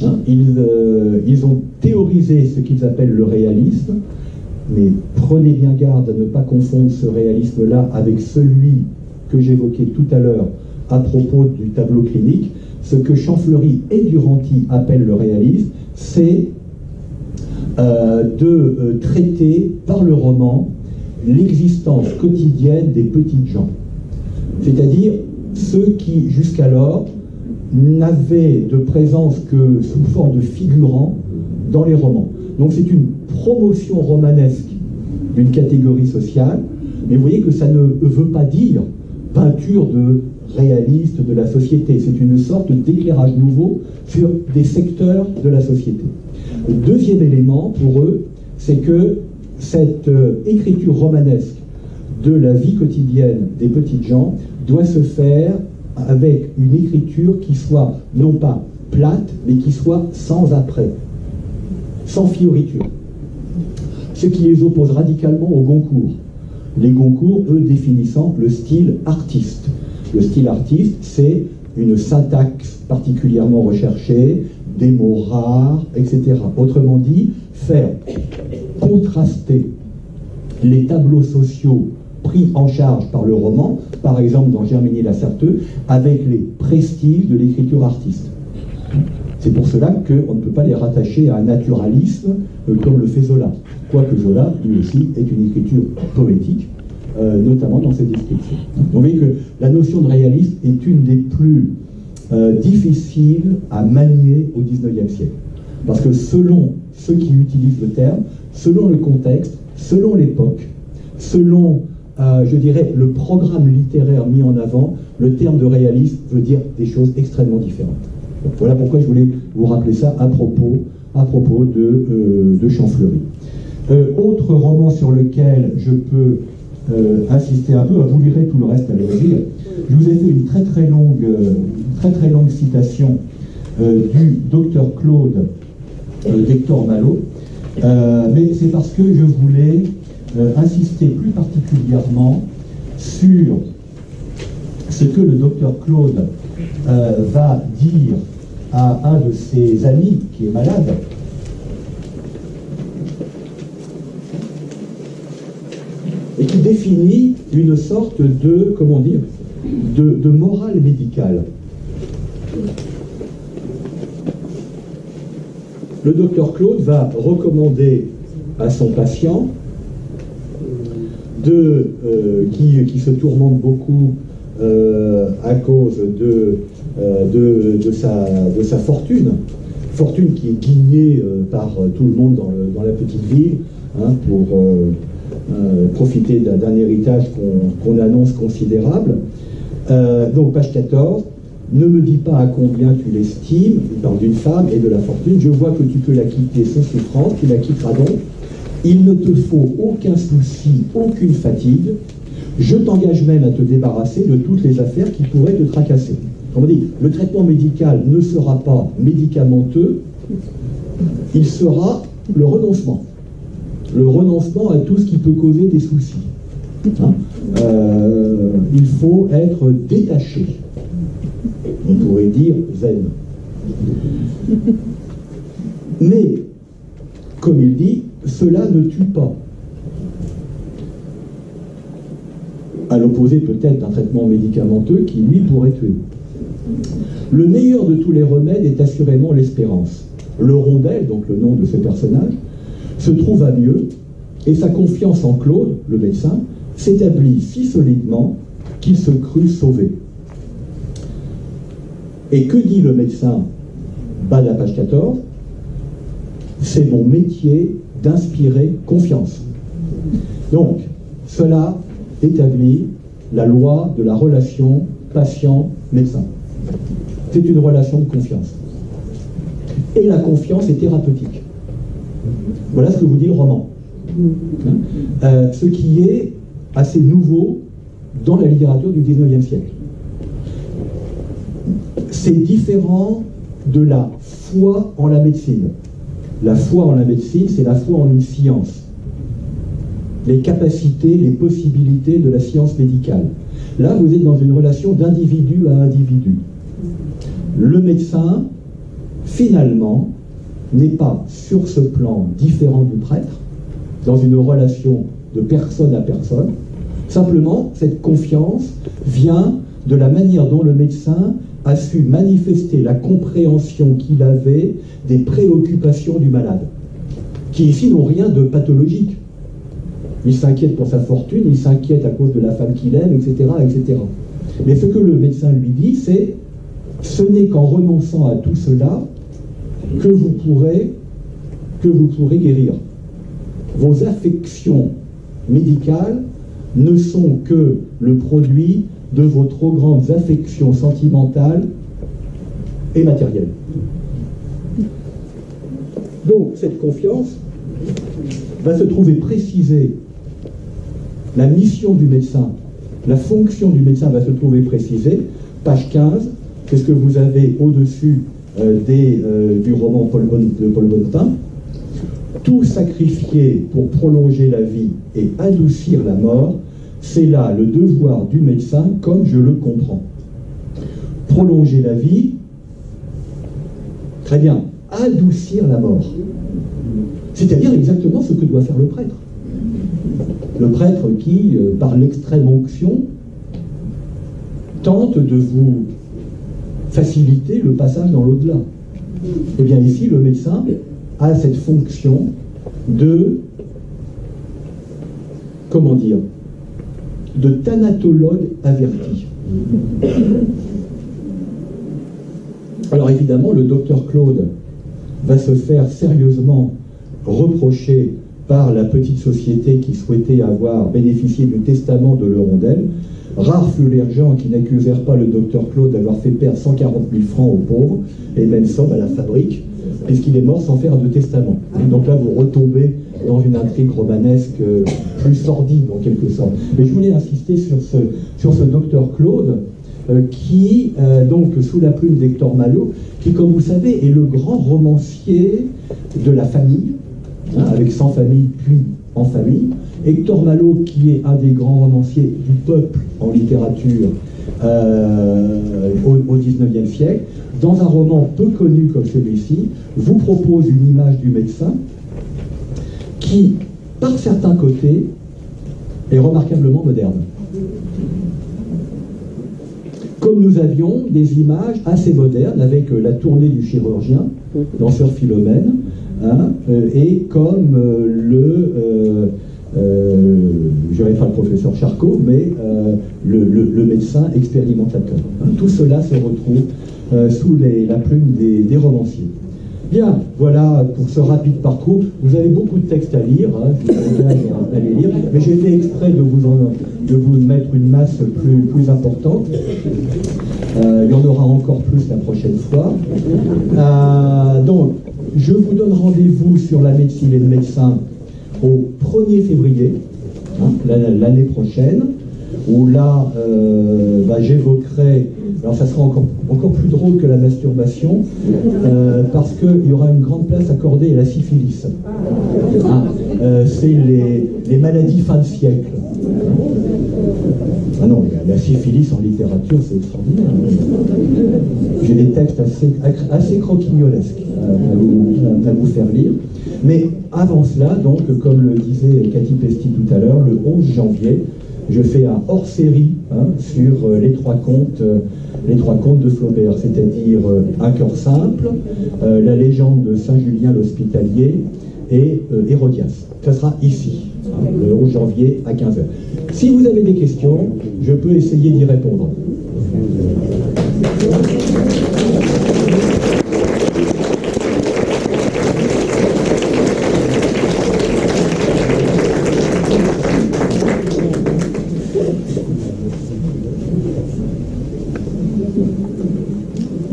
Hein, ils ont théorisé ce qu'ils appellent le réalisme, mais prenez bien garde à ne pas confondre ce réalisme-là avec celui que j'évoquais tout à l'heure à propos du tableau clinique. Ce que Champfleury et Duranty appellent le réalisme, c'est de traiter par le roman l'existence quotidienne des petites gens. C'est-à-dire ceux qui, jusqu'alors, n'avaient de présence que sous forme de figurants dans les romans. Donc c'est une promotion romanesque d'une catégorie sociale, mais vous voyez que ça ne veut pas dire peinture de réaliste de la société. C'est une sorte d'éclairage nouveau sur des secteurs de la société. Le deuxième élément pour eux, c'est que cette écriture romanesque de la vie quotidienne des petites gens doit se faire avec une écriture qui soit non pas plate, mais qui soit sans après, sans fioriture. Ce qui les oppose radicalement au Goncourt. Les Goncourt, eux, définissant le style artiste. Le style artiste, c'est une syntaxe particulièrement recherchée, des mots rares, etc. Autrement dit, faire contraster les tableaux sociaux pris en charge par le roman, par exemple dans Germigny la Certeux, avec les prestiges de l'écriture artiste. C'est pour cela qu'on ne peut pas les rattacher à un naturalisme comme le fait Zola. Quoique Zola, lui aussi, est une écriture poétique, notamment dans ses descriptions. Donc, vous voyez que la notion de réalisme est une des plus difficiles à manier au XIXe siècle. Parce que selon ceux qui utilisent le terme, selon le contexte, selon l'époque, selon, je dirais, le programme littéraire mis en avant, le terme de réalisme veut dire des choses extrêmement différentes. Donc, voilà pourquoi je voulais vous rappeler ça à propos de Champfleury. Autre roman sur lequel je peux insister un peu, vous lirez tout le reste à loisir. Je vous ai fait une très très longue citation du docteur Claude d'Hector Malot, mais c'est parce que je voulais insister plus particulièrement sur ce que le docteur Claude va dire à un de ses amis qui est malade. Et qui définit une sorte de, comment dire, de morale médicale. Le docteur Claude va recommander à son patient qui se tourmente beaucoup à cause de sa fortune qui est guignée par tout le monde dans la petite ville, hein, pour profiter d'un héritage qu'on annonce considérable. Donc page 14, ne me dis pas à combien tu l'estimes, il parle d'une femme et de la fortune, je vois que tu peux la quitter sans souffrance, tu la quitteras donc, il ne te faut aucun souci, aucune fatigue, je t'engage même à te débarrasser de toutes les affaires qui pourraient te tracasser. Comme on dit, le traitement médical ne sera pas médicamenteux, il sera le renoncement. Le renoncement à tout ce qui peut causer des soucis. Hein, il faut être détaché. On pourrait dire zen. Mais, comme il dit, cela ne tue pas. À l'opposé peut-être d'un traitement médicamenteux qui, lui, pourrait tuer. Le meilleur de tous les remèdes est assurément l'espérance. Le Rondel, donc le nom de ce personnage, se trouve à mieux, et sa confiance en Claude, le médecin, s'établit si solidement qu'il se crut sauvé. Et que dit le médecin, bas de la page 14 ? C'est mon métier d'inspirer confiance. Donc, cela établit la loi de la relation patient-médecin. C'est une relation de confiance. Et la confiance est thérapeutique. Voilà ce que vous dit le roman. Ce qui est assez nouveau dans la littérature du XIXe siècle. C'est différent de la foi en la médecine. La foi en la médecine, c'est la foi en une science. Les capacités, les possibilités de la science médicale. Là, vous êtes dans une relation d'individu à individu. Le médecin, finalement, n'est pas sur ce plan différent du prêtre, dans une relation de personne à personne. Simplement, cette confiance vient de la manière dont le médecin a su manifester la compréhension qu'il avait des préoccupations du malade, qui ici n'ont rien de pathologique. Il s'inquiète pour sa fortune, il s'inquiète à cause de la femme qu'il aime, etc., etc. Mais ce que le médecin lui dit, c'est « ce n'est qu'en renonçant à tout cela que vous pourrez guérir. Vos affections médicales ne sont que le produit de vos trop grandes affections sentimentales et matérielles. » Donc, cette confiance va se trouver précisée. La mission du médecin, la fonction du médecin va se trouver précisée. Page 15, c'est ce que vous avez au-dessus du roman de Paul Bonnetin. Tout sacrifier pour prolonger la vie et adoucir la mort, c'est là le devoir du médecin comme je le comprends. Prolonger la vie, très bien, adoucir la mort. C'est-à-dire exactement ce que doit faire le prêtre. Le prêtre qui, par l'extrême onction, tente de vous faciliter le passage dans l'au-delà. Eh bien ici, le médecin a cette fonction de, comment dire, de thanatologue averti. Alors évidemment, le docteur Claude va se faire sérieusement reprocher par la petite société qui souhaitait avoir bénéficié du testament de Lerondelle. Rares furent les gens qui n'accusèrent pas le docteur Claude d'avoir fait perdre 140 000 francs aux pauvres, et même somme à la fabrique, puisqu'il est mort sans faire de testament. Donc là, vous retombez dans une intrigue romanesque plus sordide, en quelque sorte. Mais je voulais insister sur ce docteur Claude, qui, donc, sous la plume d'Hector Malot, qui, comme vous savez, est le grand romancier de la famille, avec Sans famille, puis En famille. Hector Malot, qui est un des grands romanciers du peuple en littérature au XIXe siècle, dans un roman peu connu comme celui-ci, vous propose une image du médecin qui, par certains côtés, est remarquablement moderne. Comme nous avions des images assez modernes avec la tournée du chirurgien dans Sœur Philomène, et comme je dirais pas le professeur Charcot, mais le médecin expérimentateur. Tout cela se retrouve sous la plume des romanciers. Bien, voilà pour ce rapide parcours. Vous avez beaucoup de textes à lire, je vous engage à les lire, mais j'ai fait exprès de vous mettre une masse plus importante. Il y en aura encore plus la prochaine fois. Donc, je vous donne rendez-vous sur la médecine et le médecin au 1er février, l'année prochaine, où là, j'évoquerai, alors ça sera encore plus drôle que la masturbation, parce qu'il y aura une grande place accordée à la syphilis. C'est les maladies fin de siècle. Ah non, la syphilis en littérature, c'est extraordinaire. J'ai des textes assez croquignolesques à vous faire lire. Mais avant cela, donc, comme le disait Cathy Pesti tout à l'heure, le 11 janvier, je fais un hors-série sur les trois contes de Flaubert, c'est-à-dire Un cœur simple, La légende de Saint-Julien l'Hospitalier et Hérodias. Ça sera ici, le 11 janvier à 15h. Si vous avez des questions, je peux essayer d'y répondre.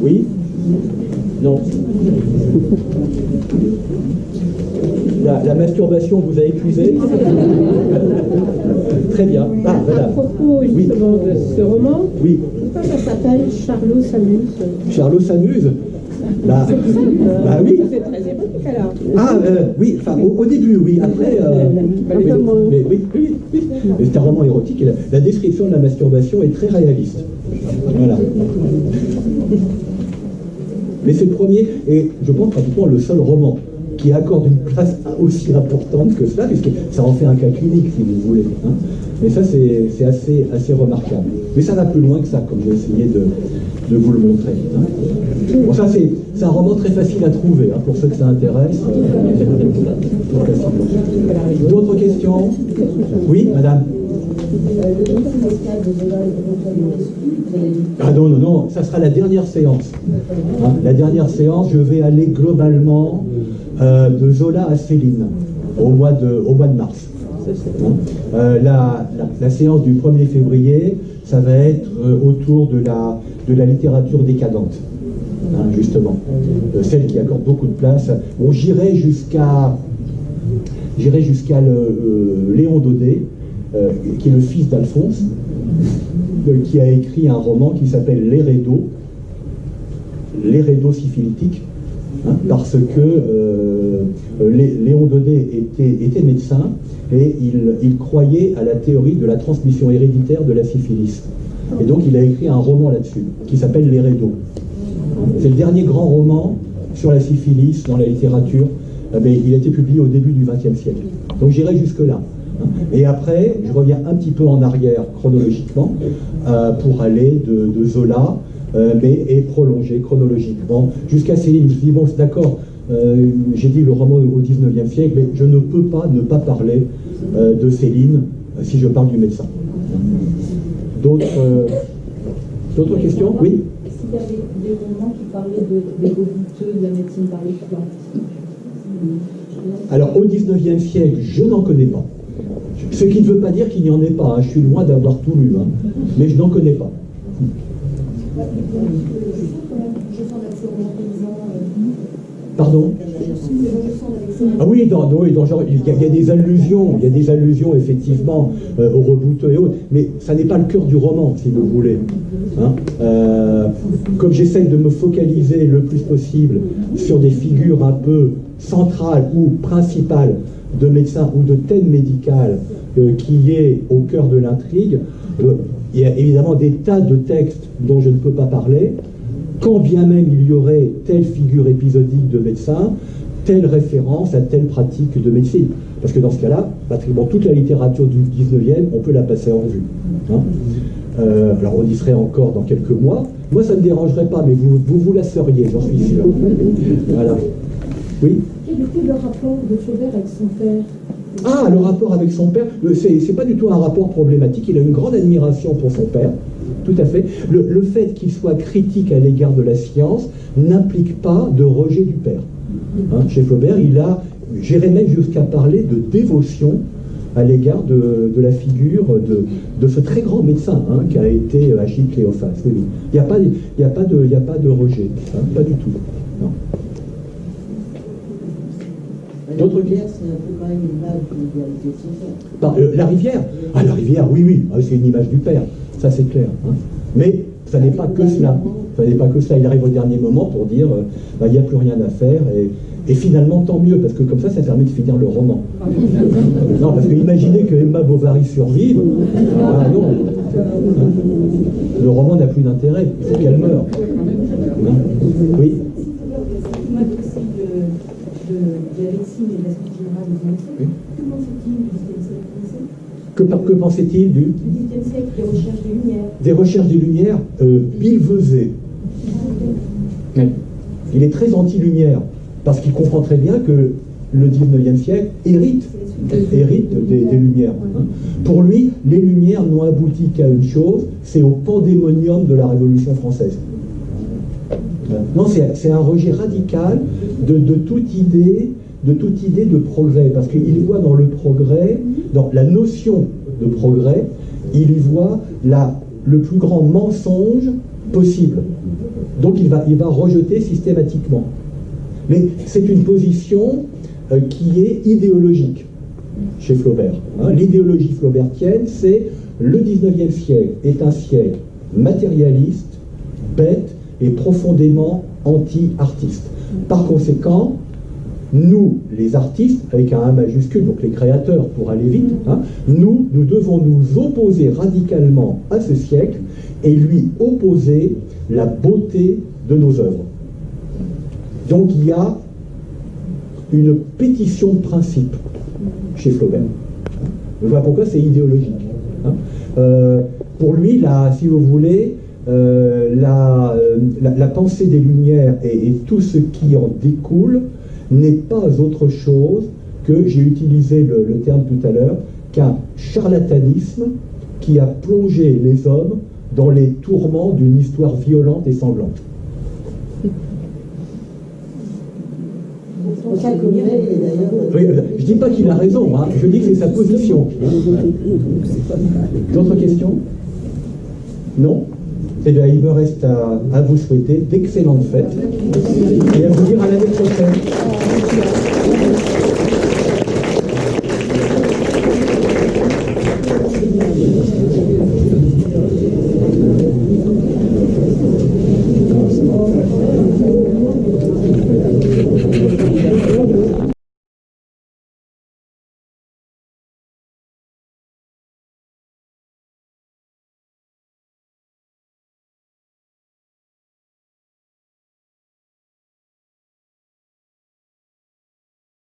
Oui? Non. La masturbation vous a épuisé? Très bien. Ah, voilà. À propos justement de ce roman, oui. pourquoi ça s'appelle Charlot s'amuse? Charlot s'amuse? Bah oui. C'est très érotique alors. Oui, enfin au début, oui. Après, oui. C'est un roman érotique et la description de la masturbation est très réaliste. Voilà. Mais c'est le premier, et je pense pratiquement le seul roman qui accorde une place aussi importante que cela, puisque ça en fait un cas clinique, si vous voulez. Mais ça, c'est assez remarquable. Mais ça va plus loin que ça, comme j'ai essayé de vous le montrer. Bon, ça, c'est un roman très facile à trouver, pour ceux que ça intéresse. D'autres questions? Oui, madame? Ah non, ça sera la dernière séance. La dernière séance, je vais aller globalement de Zola à Céline au mois de mars. La séance du 1er février, ça va être autour de la littérature décadente, justement. Celle qui accorde beaucoup de place. Bon, j'irai jusqu'à Léon Daudet, qui est le fils d'Alphonse, qui a écrit un roman qui s'appelle L'Hérédo syphilitique, parce que Léon Daudet était médecin et il croyait à la théorie de la transmission héréditaire de la syphilis. Et donc il a écrit un roman là-dessus, qui s'appelle L'Hérédo. C'est le dernier grand roman sur la syphilis dans la littérature. Il a été publié au début du XXe siècle. Donc j'irai jusque-là. Et après, je reviens un petit peu en arrière chronologiquement pour aller de Zola, et prolonger chronologiquement jusqu'à Céline. Je me suis dit, bon, c'est d'accord, j'ai dit le roman au XIXe siècle, mais je ne peux pas ne pas parler de Céline si je parle du médecin. D'autres questions? Oui? Est-ce qu'il y avait des romans qui parlaient des goûteux, de la médecine par les plantes? Alors, au XIXe siècle, je n'en connais pas. Ce qui ne veut pas dire qu'il n'y en ait pas, hein. Je suis loin d'avoir tout lu, hein. Mais je n'en connais pas. Pardon? Ah oui, il y a des allusions effectivement au rebouteux et autres, mais ça n'est pas le cœur du roman, si vous voulez. Hein, comme j'essaie de me focaliser le plus possible sur des figures un peu centrales ou principales de médecins ou de thèmes médicales qui est au cœur de l'intrigue, il y a évidemment des tas de textes dont je ne peux pas parler, quand bien même il y aurait telle figure épisodique de médecin, telle référence à telle pratique de médecine. Parce que dans ce cas-là, pratiquement toute la littérature du 19e, on peut la passer en revue. Hein. Alors on y serait encore dans quelques mois. Moi, ça ne me dérangerait pas, mais vous la seriez, j'en suis sûr. Voilà. Oui? Quel était le rapport de Flaubert avec son père? Ah, le rapport avec son père, c'est pas du tout un rapport problématique. Il a une grande admiration pour son père, tout à fait. Le fait qu'il soit critique à l'égard de la science n'implique pas de rejet du père. Hein, chez Flaubert, j'irais même jusqu'à parler de dévotion à l'égard de la figure de ce très grand médecin hein, qui a été Achille Cléophas. Oui, oui. Il n'y a pas de rejet, hein, pas du tout. Non. La rivière, c'est un peu quand même une image de l'idéalité de son père. La rivière? Ah, la rivière, oui, oui, c'est une image du père, ça c'est clair. Hein. Mais ça n'est pas que cela. Ça n'est pas que cela. Il arrive au dernier moment pour dire il n'y a plus rien à faire et finalement tant mieux, parce que comme ça permet de finir le roman. Non, parce que imaginez que Emma Bovary survive, non, le roman n'a plus d'intérêt, il faut qu'elle meure. Hein. Oui. De la médecine et de la science générale du XXe siècle. Que pensait-il du XVIIIe siècle, des recherches des Lumières? Des recherches des Lumières, Billevesée. Il est très anti-lumière, parce qu'il comprend très bien que le XIXe siècle hérite des Lumières. Hein. Pour lui, les Lumières n'ont abouti qu'à une chose, c'est au pandémonium de la Révolution française. Non, c'est un rejet radical de toute idée de progrès, parce qu'il voit dans le progrès, dans la notion de progrès, il y voit le plus grand mensonge possible. Donc il va rejeter systématiquement. Mais c'est une position qui est idéologique chez Flaubert. Hein. L'idéologie flaubertienne, c'est le 19e siècle est un siècle matérialiste, bête, et profondément anti-artiste. Par conséquent, nous, les artistes, avec un A majuscule, donc les créateurs pour aller vite, hein, nous devons nous opposer radicalement à ce siècle et lui opposer la beauté de nos œuvres. Donc il y a une pétition de principe chez Flaubert. Voilà pourquoi c'est idéologique. Hein. Pour lui, si vous voulez, la pensée des Lumières et tout ce qui en découle n'est pas autre chose que, j'ai utilisé le terme tout à l'heure, qu'un charlatanisme qui a plongé les hommes dans les tourments d'une histoire violente et sanglante. Oui, je ne dis pas qu'il a raison, hein, je dis que c'est sa position. D'autres questions? Non? Eh bien, il me reste à vous souhaiter d'excellentes fêtes et à vous dire à l'année prochaine.